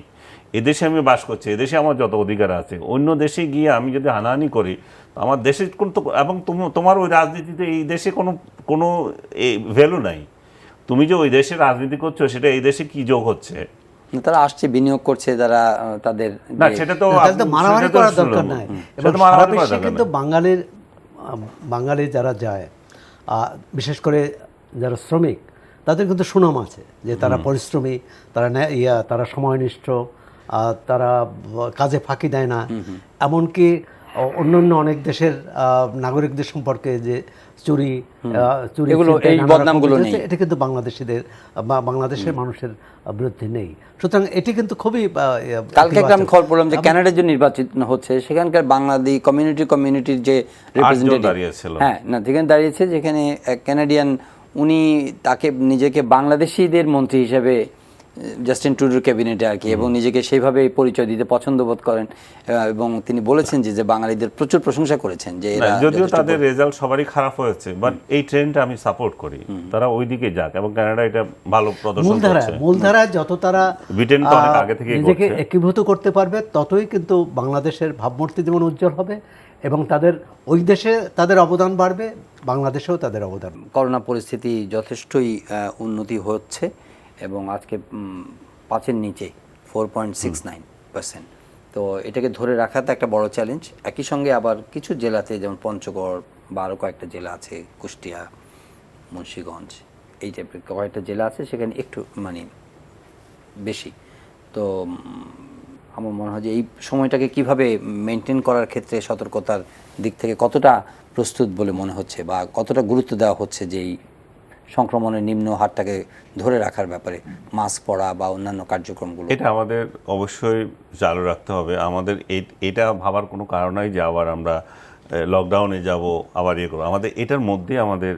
এদেশে আমি বাস করছি, এদেশে আমার যত অধিকার আছে, অন্য দেশে গিয়ে আমি যদি হানাহানি করি তো আমার দেশের কিন্তু, এবং তোমার ওই রাজনীতিতে এই দেশে কোনো ভ্যালু নাই। তুমি যে ওই দেশে রাজনীতি করছো সেটা এই দেশে কি যোগ হচ্ছে? তারা আসছে, বিনিয়োগ করছে, তারা তাদের না, সেটা তো তাহলে তো মারামারি করার দরকার নাই। এবং সারা বিশ্বে কিন্তু বাঙালি যারা যায়, বিশেষ করে যারা শ্রমিক, তাদের কিন্তু সুনাম আছে যে তারা পরিশ্রমী, তারা সময়নিষ্ঠ, তারা কাজে ফাঁকি দেয় না। এমনকি অন্যান্য অনেক দেশের নাগরিকদের সম্পর্কে যে চুরি এই বদনামগুলো নেই, এটা কিন্তু বাংলাদেশিদের বা বাংলাদেশের মানুষের বিরুদ্ধে নেই। সুতরাং এটি কিন্তু খুবই কালকে একটা আমি খবর পড়লাম যে কানাডার যে নির্বাচিত হচ্ছে সেখানকার বাংলাদেশি কমিউনিটির যে রিপ্রেজেন্টেটিভ, হ্যাঁ না, সেখানে দাঁড়িয়েছে, যেখানে ক্যানাডিয়ান, উনি তাকে নিজেকে বাংলাদেশিদের মন্ত্রী হিসেবে জাস্টিন ট্রুডোর ক্যাবিনেটে আর কি, এবং নিজেকে সেইভাবে পরিচয় দিতে পছন্দ বোধ করেন, এবং তিনি বলেছেন যে বাঙালিদের প্রচুর প্রশংসা করেছেন যে যদিও তাদের রেজাল্ট সবারই খারাপ হয়েছে, বাট এই ট্রেন্ডটা আমি সাপোর্ট করি, তারা ওই দিকে যাক, এবং কানাডা এটা ভালো প্রদর্শন করছে। মূলধারায় যত তারা ব্রিটেন তো অনেক আগে থেকে নিজেকে একীভূত করতে পারবে, ততই কিন্তু বাংলাদেশের ভাবমূর্তি যেমন উজ্জ্বল হবে এবং তাদের ওই দেশে তাদের অবদান বাড়বে, বাংলাদেশেও তাদের অবদান। করোনা পরিস্থিতি যথেষ্টই উন্নতি হচ্ছে এবং আজকে 5-এর নিচে 4.69%। তো এটাকে ধরে রাখা তো একটা বড় চ্যালেঞ্জ। একই সঙ্গে আবার কিছু জেলাতে, যেমন পঞ্চগড় বা আরও কয়েকটা জেলা আছে, কুষ্টিয়া, মুন্সিগঞ্জ, এই টাইপের কয়েকটা জেলা আছে, সেখানে একটু বেশি। তো আমার মনে হয় যে এই সময়টাকে কিভাবে মেনটেন করার ক্ষেত্রে সতর্কতার দিক থেকে কতটা প্রস্তুত বলে মনে হচ্ছে, বা কতটা গুরুত্ব দেওয়া হচ্ছে যে এই সংক্রমণের নিম্ন হারটাকে ধরে রাখার ব্যাপারে, মাস্ক পরা বা অন্যান্য কার্যক্রমগুলো? এটা আমাদের অবশ্যই চালু রাখতে হবে। আমাদের এটা ভাবার কোনো কারণ নাই যে আবার আমরা লকডাউনে যাব, আবার ইয়ে করবো। আমাদের এটার মধ্যে আমাদের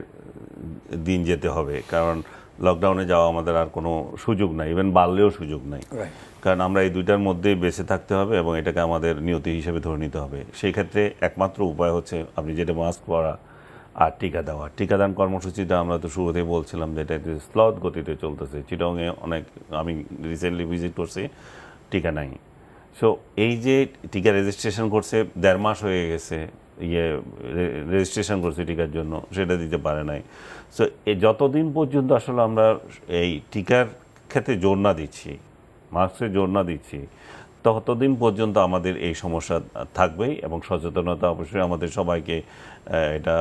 দিন যেতে হবে, কারণ লকডাউনে যাওয়া আমাদের আর কোনো সুযোগ নাই, ইভেন বাড়লেও সুযোগ নাই। কারণ আমরা এই দুইটার মধ্যেই বেঁচে থাকতে হবে এবং এটাকে আমাদের নিয়তি হিসেবে ধরে নিতে হবে। সেই ক্ষেত্রে একমাত্র উপায় হচ্ছে আপনি যেটা মাস্ক পরা আর টিকা দেওয়া। টিকাদান কর্মসূচিটা আমরা তো শুরুতেই বলছিলাম যে এটা একটু স্লথ গতিতে চলতেছে। চিটংয়ে আমি রিসেন্টলি ভিজিট করছি, টিকা নাই। সো এই যে টিকা রেজিস্ট্রেশন করছে 1.5 মাস হয়ে গেছে, রেজিস্ট্রেশন করছে টিকার জন্য, সেটা দিতে পারে নাই। সো যতদিন পর্যন্ত আসলে আমরা এই টিকার ক্ষেত্রে জোর না দিচ্ছি, মাস্কে জোর না দিচ্ছি, ততদিন পর্যন্ত আমাদের এই সমস্যা থাকবেই। এবং সচেতনতা অবশ্যই আমাদের সবাইকে এটা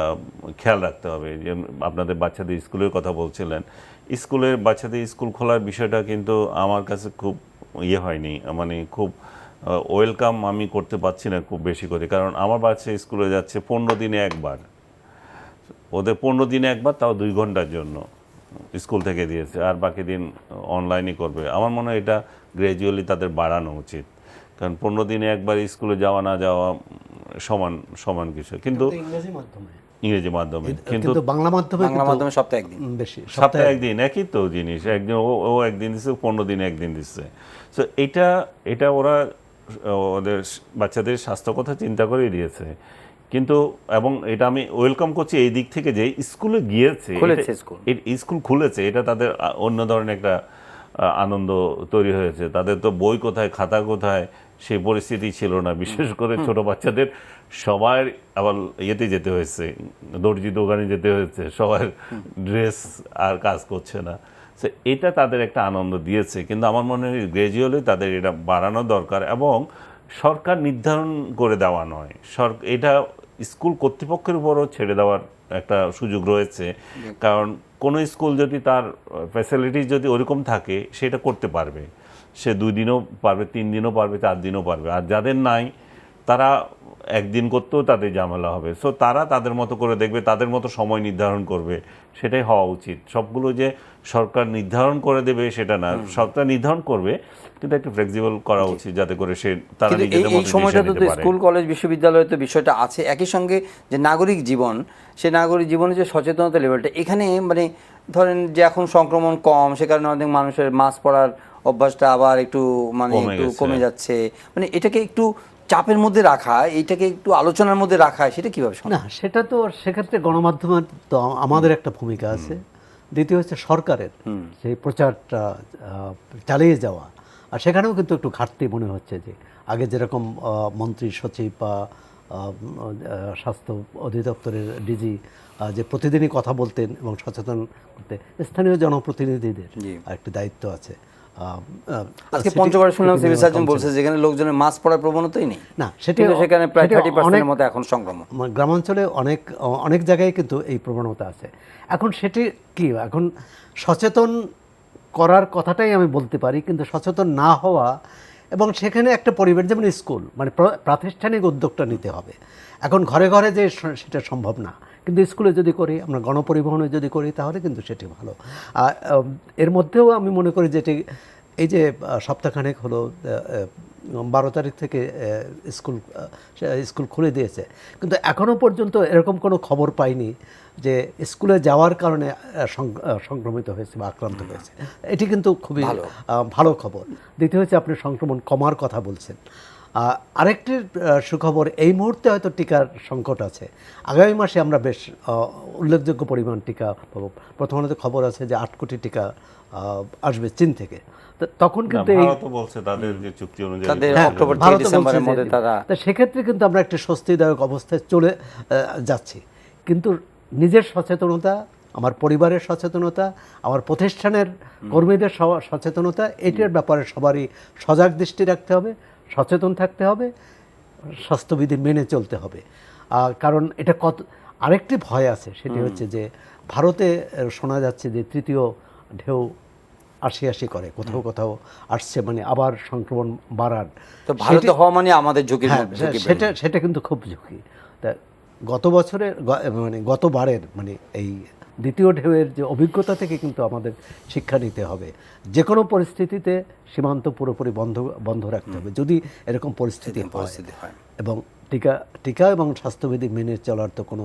খেয়াল রাখতে হবে। যে আপনাদের বাচ্চাদের স্কুলের কথা বলছিলেন, স্কুলের বাচ্চাদের স্কুল খোলার বিষয়টা কিন্তু আমার কাছে খুব হয়নি, খুব ওয়েলকাম আমি করতে পারছি না খুব বেশি করে। কারণ আমার বাচ্চা স্কুলে যাচ্ছে 15 দিনে একবার, ওদের 15 দিনে একবার, তাও 2 ঘন্টার জন্য স্কুল থেকে দিয়েছে, আর বাকি দিন অনলাইনই করবে। আমার মনে হয় এটা গ্র্যাজুয়ালি তাদের বাড়ানো উচিত, কারণ 15 দিনে একবার স্কুলে যাওয়া না যাওয়া সমান কিছু। কিন্তু ইংরেজি মাধ্যমে, কিন্তু বাংলা মাধ্যমে সপ্তাহে একদিন একই তো জিনিস, একদিন ও একদিন দিচ্ছে, 15 দিনে একদিন দিচ্ছে। সো এটা ওরা ওদের বাচ্চাদের স্বাস্থ্য কথা চিন্তা করেই দিয়েছে। কিন্তু এবং এটা আমি ওয়েলকাম করছি এই দিক থেকে যে স্কুলে গিয়েছে, স্কুল খুলেছে, এটা তাদের অন্য ধরনের একটা আনন্দ তৈরি হয়েছে। তাদের তো বই কোথায়, খাতা কোথায়, সেই পরিস্থিতি ছিল না। বিশেষ করে ছোট বাচ্চাদের সবার আবার ইয়েতে যেতে হয়েছে, দর্জি দোকানে যেতে হয়েছে, সবার ড্রেস আর কাজ করছে না। সো এটা তাদের একটা আনন্দ দিয়েছে। কিন্তু আমার মনে হয় গ্র্যাজুয়ালি তাদের এটা বাড়ানো দরকার, এবং সরকার নির্ধারণ করে দেওয়া নয়, এটা স্কুল কর্তৃপক্ষের উপরও ছেড়ে দেওয়ার একটা সুযোগ রয়েছে। কারণ কোনো স্কুল যদি তার ফ্যাসিলিটিস যদি ওরকম থাকে, সেটা করতে পারবে, সে 2 দিনও পারবে, 3 দিনও পারবে, 4 দিনও পারবে। আর যাদের নাই, তারা একদিন করতেও তাদের ঝামেলা হবে। সো তারা তাদের মতো করে দেখবে, তাদের মতো সময় নির্ধারণ করবে, সেটাই হওয়া উচিত। সবগুলো যে সরকার নির্ধারণ করে দেবে সেটা না, সরকার নির্ধারণ করবে, কিন্তু একটু ফ্লেক্সিবল করা উচিত, যাতে করে তারা নিজেদের মতো সময়টা তো স্কুল কলেজ বিশ্ববিদ্যালয়ে তো বিষয়টা আছে। একই সঙ্গে যে নাগরিক জীবন, সে নাগরিক জীবনে যে সচেতনতা লেভেলটা, এখানে ধরেন যে এখন সংক্রমণ কম, সে কারণে অনেক মানুষের মাস্ক পরার অভ্যাসটা আবার একটু কমে যাচ্ছে। এটাকে একটু চাপের মধ্যে রাখা, এইটাকে একটু আলোচনার মধ্যে রাখা, সেটা কিভাবে না, সেটা তো সেক্ষেত্রে গণমাধ্যমের তো আমাদের একটা ভূমিকা আছে। দ্বিতীয় হচ্ছে সরকারের সেই প্রচারটা চালিয়ে যাওয়া, আর সেখানেও কিন্তু একটু ঘাটতি মনে হচ্ছে, যে আগে যেরকম মন্ত্রী সচিব বা স্বাস্থ্য অধিদপ্তরের ডিজি যে প্রতিদিনই কথা বলতেন এবং সচেতন করতে, স্থানীয় জনপ্রতিনিধিদের একটি দায়িত্ব আছে। আজকে পঞ্চগড়ে শুনলাম সিভিল সার্জন বলছে যেখানে লোকজনের মাস্ক পরার প্রবণতাই নেই। না, সেটা সেখানে প্রায় 30% মতো এখন সংক্রমণ। গ্রামাঞ্চলে অনেক জায়গায় কিন্তু এই প্রবণতা আছে। এখন সেটি কি, এখন সচেতন করার কথাটাই আমি বলতে পারি, কিন্তু সচেতন না হওয়া এবং সেখানে একটা পরিবেশ, যেমন স্কুল, মানে প্রাতিষ্ঠানিক উদ্যোগটা নিতে হবে। এখন ঘরে ঘরে যে সেটা সম্ভব না, কিন্তু স্কুলে যদি করি, আমরা গণপরিবহনে যদি করি, তাহলে কিন্তু সেটি ভালো। এর মধ্যেও আমি মনে করি যেটি এই যে সপ্তাহখানেক হলো 12 তারিখ থেকে স্কুল খুলে দিয়েছে, কিন্তু এখনও পর্যন্ত এরকম কোনো খবর পাইনি যে স্কুলে যাওয়ার কারণে সংক্রমিত হয়েছে বা আক্রান্ত হয়েছে। এটি কিন্তু খুবই ভালো খবর। দ্বিতীয় হচ্ছে, আপনি সংক্রমণ কমার কথা বলছেন। আরেকটি সুখবর, এই মুহূর্তে হয়তো টিকার সংকট আছে, আগামী মাসে আমরা বেশ উল্লেখযোগ্য পরিমাণ টিকা পাবো। প্রথমত খবর আছে যে 8 কোটি টিকা আসবে চীন থেকে। তখন কিন্তু বলছে তাদের যে চুক্তি অনুযায়ী অক্টোবর থেকে ডিসেম্বরের মধ্যে তারা, সেক্ষেত্রে কিন্তু আমরা একটা স্বস্তিদায়ক অবস্থায় চলে যাচ্ছি। কিন্তু নিজের সচেতনতা, আমার পরিবারের সচেতনতা, আমার প্রতিষ্ঠানের কর্মীদের সচেতনতা, এটির ব্যাপারে সবারই সজাগ দৃষ্টি রাখতে হবে, সচেতন থাকতে হবে, স্বাস্থ্যবিধি মেনে চলতে হবে। কারণ এটা আরেকটি ভয় আছে, সেটি হচ্ছে যে ভারতে শোনা যাচ্ছে যে তৃতীয় ঢেউ আসি করে, কোথাও কোথাও আসছে, মানে আবার সংক্রমণ বাড়ার। তো ভারতে হওয়া মানে আমাদের ঝুঁকি, সেটা কিন্তু খুব ঝুঁকি। তা গতবারের মানে এই দ্বিতীয় ঢেউয়ের যে অভিজ্ঞতা থেকে কিন্তু আমাদের শিক্ষা নিতে হবে। যে কোনো পরিস্থিতিতে সীমান্ত পুরোপুরি বন্ধ রাখতে হবে যদি এরকম পরিস্থিতি হয়, এবং টিকা এবং স্বাস্থ্যবিধি মেনে চলার তো কোনো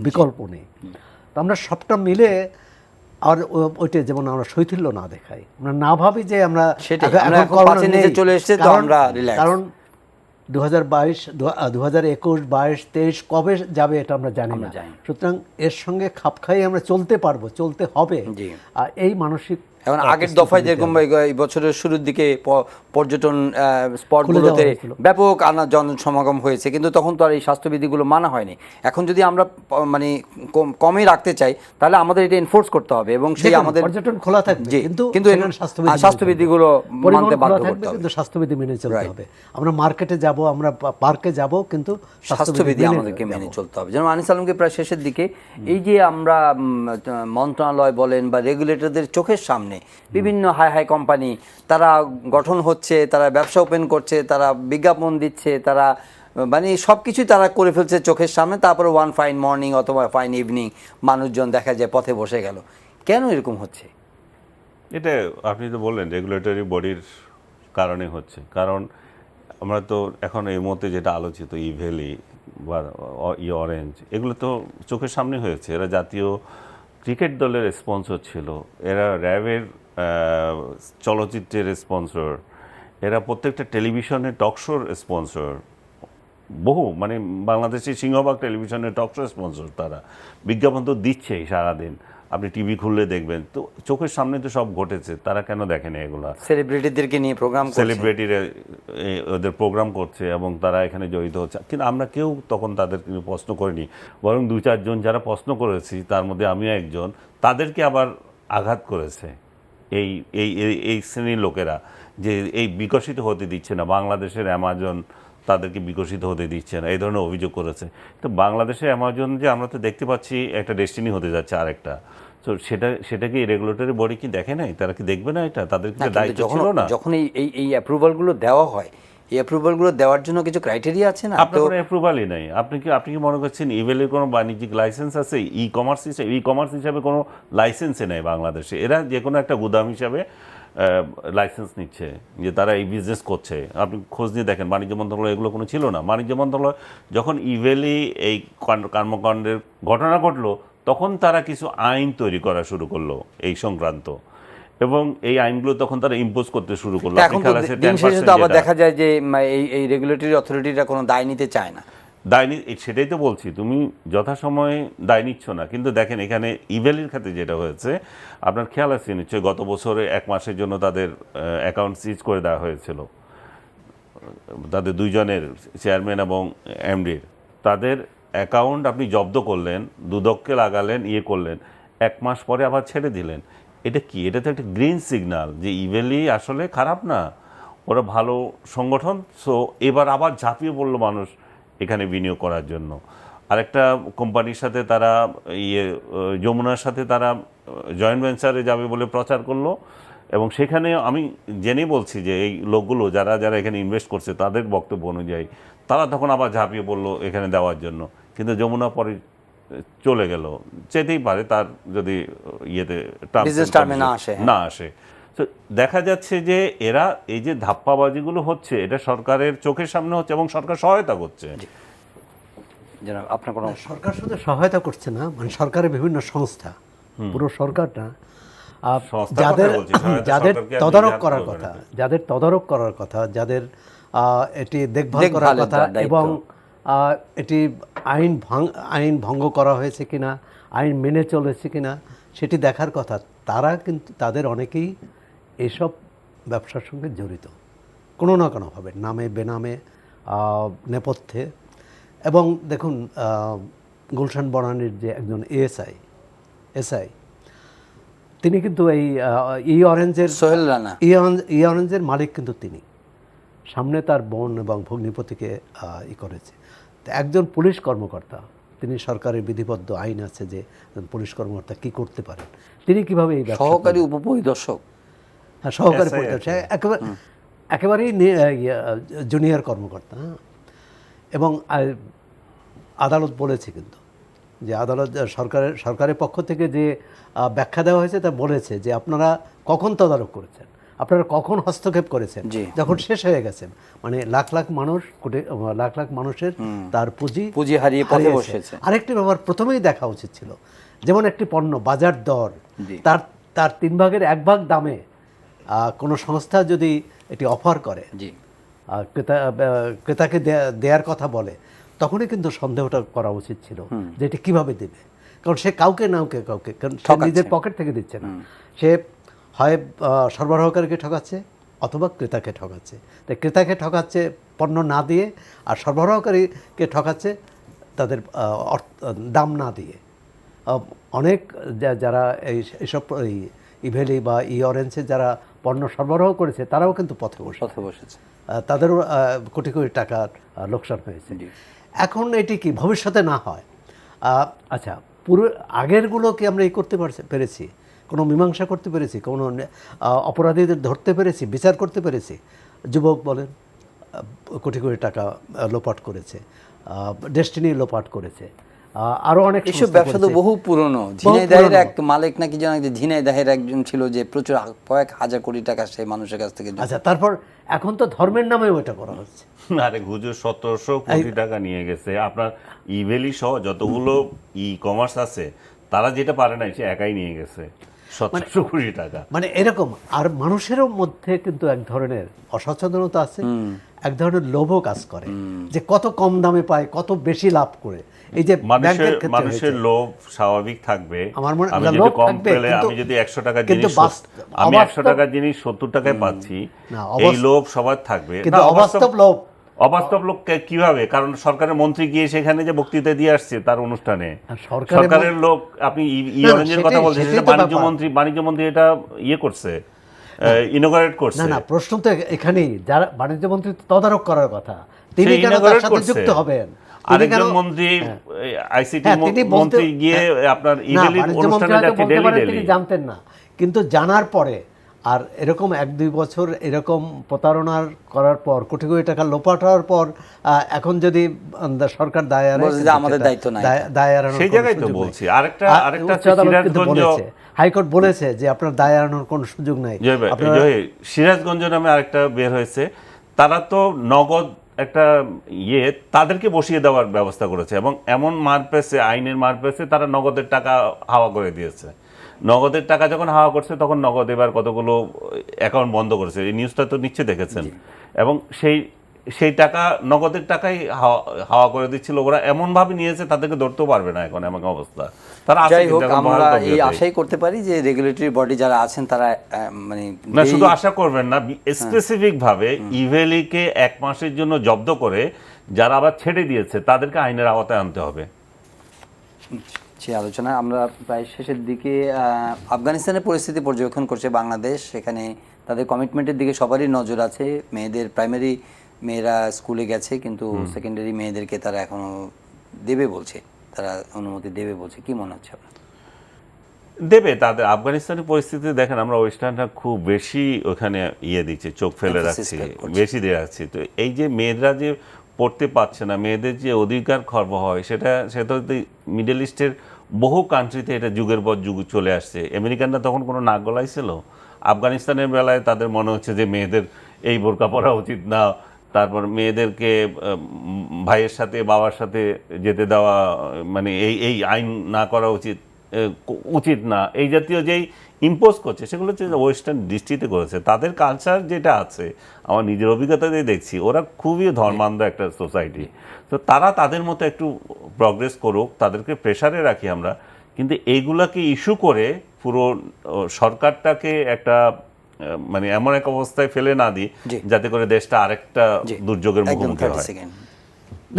বিকল্প নেই। তো আমরা সবটা মিলে, আর ওইটা যেমন আমরা শৈথিল্য না দেখাই, আমরা না ভাবি যে আমরা চলে এসেছে, কারণ 2022, 2021, 22, 23 কবে যাবে এটা আমরা জানি না। সুতরাং এর সঙ্গে খাপ খাইয়ে আমরা চলতে পারবো, চলতে হবে। এই মানসিক, এখন আগের দফায় যেরকম এই বছরের শুরুর দিকে পর্যটন স্পটগুলোতে ব্যাপক জনসমাগম হয়েছে, কিন্তু তখন তো আর এই স্বাস্থ্যবিধিগুলো মানা হয়নি। এখন যদি আমরা মানে কমই রাখতে চাই, তাহলে আমাদের এটা এনফোর্স করতে হবে, এবং সেই আমাদের পর্যটন খোলা থাকবে, কিন্তু স্বাস্থ্যবিধিগুলো মানতে বাধ্য করতে হবে, কিন্তু স্বাস্থ্যবিধি মেনে চলতে হবে। আমরা মার্কেটে যাব, আমরা পার্কে যাব, কিন্তু স্বাস্থ্যবিধি আমাদেরকে মেনে চলতে হবে। যেমন আনিস আলমকে প্রায় শেষের দিকে, এই যে আমরা মন্ত্রণালয় বলেন বা রেগুলেটরদের চোখের সামনে বিভিন্ন হাই কোম্পানি তারা গঠন হচ্ছে, তারা ব্যবসা ওপেন করছে, তারা বিজ্ঞাপন দিচ্ছে, তারা মানে সব কিছুই তারা করে ফেলছে চোখের সামনে, তারপরে ওয়ান ফাইন মর্নিং অথবা ফাইন ইভিনিং মানুষজন দেখা যায় পথে বসে গেল। কেন এরকম হচ্ছে? এটা আপনি তো বললেন রেগুলেটরি বডির কারণে হচ্ছে। কারণ আমরা তো এখন এই মুহূর্তে যেটা আলোচিত ইভেলি বা অরেঞ্জ, এগুলো তো চোখের সামনে হয়েছে। এরা জাতীয় ক্রিকেট দলের স্পন্সর ছিল, এরা র্যাবের চলচ্চিত্রের স্পন্সর, এরা প্রত্যেকটা টেলিভিশনের টকশোর স্পন্সর, বহু মানে বাংলাদেশের সিংহভাগ টেলিভিশনের টকশো স্পন্সর। তারা বিজ্ঞাপন তো দিচ্ছেই সারাদিন, আপনি টিভি খুললে দেখবেন। তো চোখের সামনে তো সব ঘটেছে, তারা কেন দেখেনি এগুলা? সেলিব্রিটিদেরকে নিয়ে প্রোগ্রাম, সেলিব্রিটিরা ওদের প্রোগ্রাম করছে এবং তারা এখানে জড়িত হচ্ছে, কিন্তু আমরা কেউ তখন তাদের কিন্তু প্রশ্ন করিনি। বরং 2-4 জন যারা প্রশ্ন করেছি, তার মধ্যে আমিও একজন, তাদেরকে আবার আঘাত করেছে এই এই এই শ্রেণীর লোকেরা, যে এই বিকশিত হতে দিচ্ছে না বাংলাদেশের অ্যামাজন, তাদেরকে বিকশিত হতে দিচ্ছে না, এই ধরনের অভিযোগ করেছে। তো বাংলাদেশের অ্যামাজন যে আমরা তো দেখতে পাচ্ছি একটা ডেস্টিনি হতে যাচ্ছে আরেকটা, তো সেটাকে রেগুলেটরি বডি কি দেখে নাই? তারা কি দেখবে না এটা? তাদের কি দায়িত্ব ছিল না? যখন এই অ্যাপ্রুভালগুলো দেওয়া হয়, এই অ্যাপ্রুভালগুলো দেওয়ার জন্য কিছু ক্রাইটেরিয়া আছে না? আপনার কোনো অ্যাপ্রুভালই নাই। আপনি কি মনে করছেন ইভেলের কোনো বাণিজ্যিক লাইসেন্স আছে? ই কমার্স হিসাবে কোনো লাইসেন্সে নেই বাংলাদেশে। এরা যে কোনো একটা গুদাম হিসাবে লাইসেন্স নিচ্ছে যে তারা এই বিজনেস করছে। আপনি খোঁজ নিয়ে দেখেন, বাণিজ্য মন্ত্রণালয় এগুলো কোনো ছিল না। বাণিজ্য মন্ত্রণালয় যখন ইভেলি এই কর্মকাণ্ডের ঘটনা ঘটলো, তখন তারা কিছু আইন তৈরি করা শুরু করলো এই সংক্রান্ত, এবং এই আইনগুলো তখন তারা ইম্পোজ করতে শুরু করলো। এখন দিন শেষে তো আবার দেখা যায় যে এই রেগুলেটরি অথরিটিরা কোনো দায় নিতে চায় না। সেটাই তো বলছি, তুমি যথাসময়ে দায় নিচ্ছ না। কিন্তু দেখেন এখানে ইভেলির ক্ষেত্রে যেটা হয়েছে, আপনার খেয়াল আছে নিশ্চয়ই, গত বছরে 1 মাসের জন্য তাদের অ্যাকাউন্ট সিজ করে দেওয়া হয়েছিল, তাদের দুইজনের, চেয়ারম্যান এবং এমডির। তাদের অ্যাকাউন্ট আপনি জব্দ করলেন, দুদককে লাগালেন, করলেন, 1 মাস পরে আবার ছেড়ে দিলেন। এটা কি? এটা তো একটা গ্রিন সিগন্যাল যে ইভেলি আসলে খারাপ না, ওরা ভালো সংগঠন। সো এবার আবার ঝাঁপিয়ে পড়লো মানুষ এখানে বিনিয়োগ করার জন্য। আরেকটা কোম্পানির সাথে তারা যমুনার সাথে তারা জয়েন্ট ভেঞ্চারে যাবে বলে প্রচার করলো, এবং সেখানে আমি জেনেই বলছি যে এই লোকগুলো যারা যারা এখানে ইনভেস্ট করছে তাদের বক্তব্য অনুযায়ী তারা তখন আবার ঝাঁপিয়ে পড়লো এখানে দেওয়ার জন্য। কিন্তু যমুনা পরে চলে গেল, যেতেই পারে তার যদি না আসে। তো দেখা যাচ্ছে যে এরা এই যে ধাপ্পাবাজিগুলো হচ্ছে, এটা সরকারের চোখের সামনে হচ্ছে এবং সরকার সহায়তা করছে। আপনার কোনো সরকার শুধু সহায়তা করছে না, মানে সরকারের বিভিন্ন সংস্থা, পুরো সরকারটা যাদের তদারক করার কথা, যাদের এটি দেখভাল করার কথা, এবং এটি আইন ভঙ্গ করা হয়েছে কিনা, আইন মেনে চলেছে কিনা সেটি দেখার কথা, তারা কিন্তু তাদের অনেকেই এইসব ব্যবসার সঙ্গে জড়িত কোনো না কোনোভাবে, নামে বেনামে, নেপথ্যে। এবং দেখুন, গুলশান বনানীর যে একজন এসআই, তিনি কিন্তু এই সোহেল রানা অরেঞ্জের মালিক কিন্তু তিনি, সামনে তার বোন এবং ভগ্নিপতিকে করেছে। তো একজন পুলিশ কর্মকর্তা, তিনি সরকারের বিধিবদ্ধ আইন আছে যে পুলিশ কর্মকর্তা কি করতে পারেন, তিনি কিভাবে এই সহকারী উপপরিদর্শক, সহকারী পরিদর্শক, একেবারেই জুনিয়র কর্মকর্তা। এবং আদালত বলেছে কিন্তু যে সরকারের পক্ষ থেকে যে ব্যাখ্যা দেওয়া হয়েছে তা বলেছে যে আপনারা কখন তদারক করেছেন, আপনারা কখন হস্তক্ষেপ করেছেন, যখন শেষ হয়ে গেছেন, মানে লাখ লাখ মানুষের তার পুঁজি হারিয়ে পথে বসেছে। আরেকটি ব্যাপার প্রথমেই দেখা উচিত ছিল, যেমন একটি পণ্য বাজার দর, তার 3 ভাগের 1 ভাগ দামে কোনো সংস্থা যদি এটি অফার করে, ক্রেতাকে দেওয়ার কথা বলে, তখনই কিন্তু সন্দেহটা করা উচিত ছিল যে এটি কীভাবে দেবে। কারণ সে কাউকে কারণ সে নিজের পকেট থেকে দিচ্ছে না, সে হয় সরবরাহকারীকে ঠকাচ্ছে অথবা ক্রেতাকে ঠকাচ্ছে। তাই ক্রেতাকে ঠকাচ্ছে পণ্য না দিয়ে, আর সরবরাহকারীকে ঠকাচ্ছে তাদের দাম না দিয়ে। অনেক যারা এইসব ইভেলি বা অরেঞ্জে যারা পণ্য সরবরাহ করেছে তারাও কিন্তু পথে বসেছে, তাদেরও কোটি কোটি টাকার লোকসান হয়েছে। এখন এটি কি ভবিষ্যতে না হয়? আচ্ছা, পুরো আগেরগুলোকে আমরা করতে পেরেছি, কোনো মীমাংসা করতে পেরেছি, কোনো অপরাধীদের ধরতে পেরেছি, বিচার করতে পেরেছি? যুবক বলেন, কোটি কোটি টাকা লোপাট করেছে, ডেস্টিনি লোপাট করেছে, আরো অনেক এসব ব্যবসা তো বহু পুরনো। ঝিনাইদহের এক মালিক নাকি জানা যে ঝিনাইদহের একজন ছিল যে প্রচুর কয়েক হাজার কোটি টাকা সেই মানুষের কাছ থেকে। আচ্ছা, তারপর এখন তো ধর্মের নামে ওইটা করা হচ্ছে। আরে হুজুর 1700 কোটি টাকা নিয়ে গেছে। আপনার ইভেলি সহ যতগুলো কমার্স আছে তারা যেটা পারে না সে একাই নিয়ে গেছে 1700 কোটি টাকা। মানে এরকম। আর মানুষেরও মধ্যে কিন্তু এক ধরনের অসচেতনতা আছে, এক ধরনের লোভও কাজ করে যে কত কম দামে পায়, কত বেশি লাভ করে। এই যে মানুষের লোভ স্বাভাবিক থাকবে। আমি যদি কম পেলে, আমি যদি 100 টাকার জিনিস, আমি 100 টাকার জিনিস 70 টাকায় পাচ্ছি, এই লোভ সবার থাকবে। কিন্তু অবাস্তব লোক কিভাবে? কারণ সরকারের মন্ত্রী গিয়ে সেখানে যে বক্তৃতা দিয়ে আসছে তার অনুষ্ঠানে, সরকারের লোক, আপনি অরেঞ্জের কথা বলছেন, বাণিজ্য মন্ত্রী এটা করছে, ইনোগ্রেট করছে। না, প্রশ্ন তো এখানেই, যারা বাণিজ্য মন্ত্রী তদারক করার কথা, তিনি কেন তার সাথে যুক্ত হবেন? আরেকজন মন্ত্রী, আইসিটি মন্ত্রী গিয়ে আপনার ইভেলির অনুষ্ঠানে যাচ্ছে, তিনি জানতেন না, কিন্তু জানার পরে আর এরকম 1-2 বছর এরকম প্রতারণার করার পর, কোটি কোটি টাকা লোপাট হওয়ার পর, এখন যদি সরকার দায় আমাদের দায়িত্ব নাই, দায় এড়ানোর সেই জায়গায় তো বলছি। আরেকটা সিরাজগঞ্জ হাইকোর্ট বলেছে যে আপনার দায় এড়ানোর কোনো সুযোগ নাই। সিরাজগঞ্জ নামে আরেকটা বের হয়েছে, তারা তো নগদ একটা তাদেরকে বসিয়ে দেওয়ার ব্যবস্থা করেছে, এবং এমন মার পেয়েছে, আইনের মার পেয়েছে, তারা নগদের টাকা হাওয়া করে দিয়েছে। নগদের টাকা যখন হাওয়া করছে তখন নগদ এবার কতগুলো অ্যাকাউন্ট বন্ধ করেছে। এই নিউজটা তো নিশ্চয়ই দেখেছেন। এবং সেই সেই টাকা নগদের টাকাই হাওয়া করে দিচ্ছিল। ওরা এমন ভাবে নিয়েছে তাদেরকে ধরতেও পারবে না এখন এমন অবস্থা। তারা যাই হোক, আমরা এই আশাই করতে পারি যে রেগুলেটরি বডি যারা আছেন তারা মানে না, শুধু আশা করবেন না, স্পেসিফিক ভাবে ইভেলিকে 1 মাসের জন্য জব্দ করে যারা আবার ছেড়ে দিয়েছে তাদেরকে আইনের আওতায় আনতে হবে। সেই আলোচনা আমরা প্রায় শেষের দিকে। আফগানিস্তানের পরিস্থিতি পর্যবেক্ষণ করছে বাংলাদেশ, সেখানে তাদের কমিটমেন্টের দিকে সবারই নজর আছে। মেয়েদের প্রাইমারি মেয়েরা স্কুলে গেছে, কিন্তু সেকেন্ডারি মেয়েদেরকে তারা এখনো দেবে বলছে, তারা অনুমতি দেবে বলছে। কি মনে হচ্ছে আপনার? দেবে। তাদের আফগানিস্তানের পরিস্থিতি দেখেন, আমরা ওয়েস্টার্নরা খুব বেশি ওখানে দিচ্ছে, চোখ ফেলে রাখছি, বেশি দিয়ে রাখছি। তো এই যে মেয়েরা যে পড়তে পারছে না, মেয়েদের যে অধিকার খর্ব হয়, সেটা মিডল ইস্টের বহু কান্ট্রিতে এটা যুগের পর যুগ চলে আসছে। আমেরিকানরা তখন কোনো নাক গলাইছিল? আফগানিস্তানের বেলায় তাদের মনে হচ্ছে যে মেয়েদের এই বোরকা পরা উচিত না, তারপর মেয়েদেরকে ভাইয়ের সাথে বাবার সাথে যেতে দেওয়া, মানে এই আইন না করা উচিত না, এই জাতীয় যেই ইম্পোজ করছে সেগুলো হচ্ছে ওয়েস্টার্ন দৃষ্টিতে করেছে। তাদের কালচার যেটা আছে, আমার নিজের অভিজ্ঞতা দিয়ে দেখছি, ওরা খুবই ধর্মান্ধ একটা সোসাইটি। তো তারা তাদের মতো একটু প্রগ্রেস করুক, তাদেরকে প্রেসারে রাখি আমরা, কিন্তু এইগুলাকে ইস্যু করে পুরো সরকারটাকে একটা মানে এমন এক অবস্থায় ফেলে না দিই যাতে করে দেশটা আরেকটা দুর্যোগের মুখোমুখি হয়।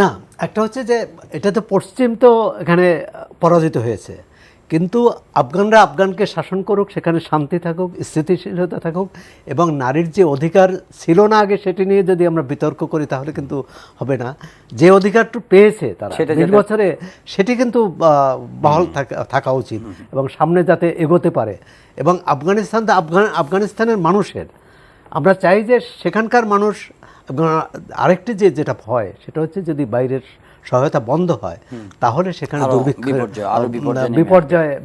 না, একটা হচ্ছে যে এটা তো পশ্চিম তো এখানে পরাজিত হয়েছে, কিন্তু আফগানরা আফগানকে শাসন করুক, সেখানে শান্তি থাকুক, স্থিতিশীলতা থাকুক, এবং নারীর যে অধিকার ছিল না আগে সেটি নিয়ে যদি আমরা বিতর্ক করি তাহলে কিন্তু হবে না। যে অধিকারটু পেয়েছে তারা 20 বছরে, সেটি কিন্তু বহাল থাকা উচিত এবং সামনে যাতে এগোতে পারে। এবং আফগানিস্তানের মানুষের, আমরা চাই যে সেখানকার মানুষ, আরেকটি যেটা ভয় সেটা হচ্ছে যদি বাইরের সহায়তা বন্ধ হয় তাহলে সেখানে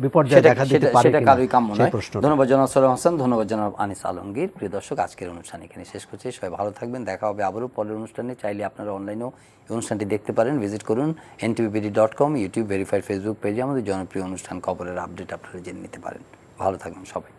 বিপর্যয় দেখা দিতে পারে। সেটা কারোই কাম্য নয়। ধন্যবাদ জনাব সরোয়ার হোসেন, ধন্যবাদ জনাব আনিস আলমগীর। প্রিয় দর্শক, আজকের অনুষ্ঠান এখানে শেষ করছি। সবাই ভালো থাকবেন, দেখা হবে আবারও পরের অনুষ্ঠানে। চাইলে আপনারা অনলাইনেও এই অনুষ্ঠানটি দেখতে পারেন, ভিজিট করুন ntvpd.com, ইউটিউব ভেরিফাইড ফেসবুক পেজে আমাদের জনপ্রিয় অনুষ্ঠান খবরের আপডেট আপনারা জেনে নিতে পারেন। ভালো থাকবেন সবাই।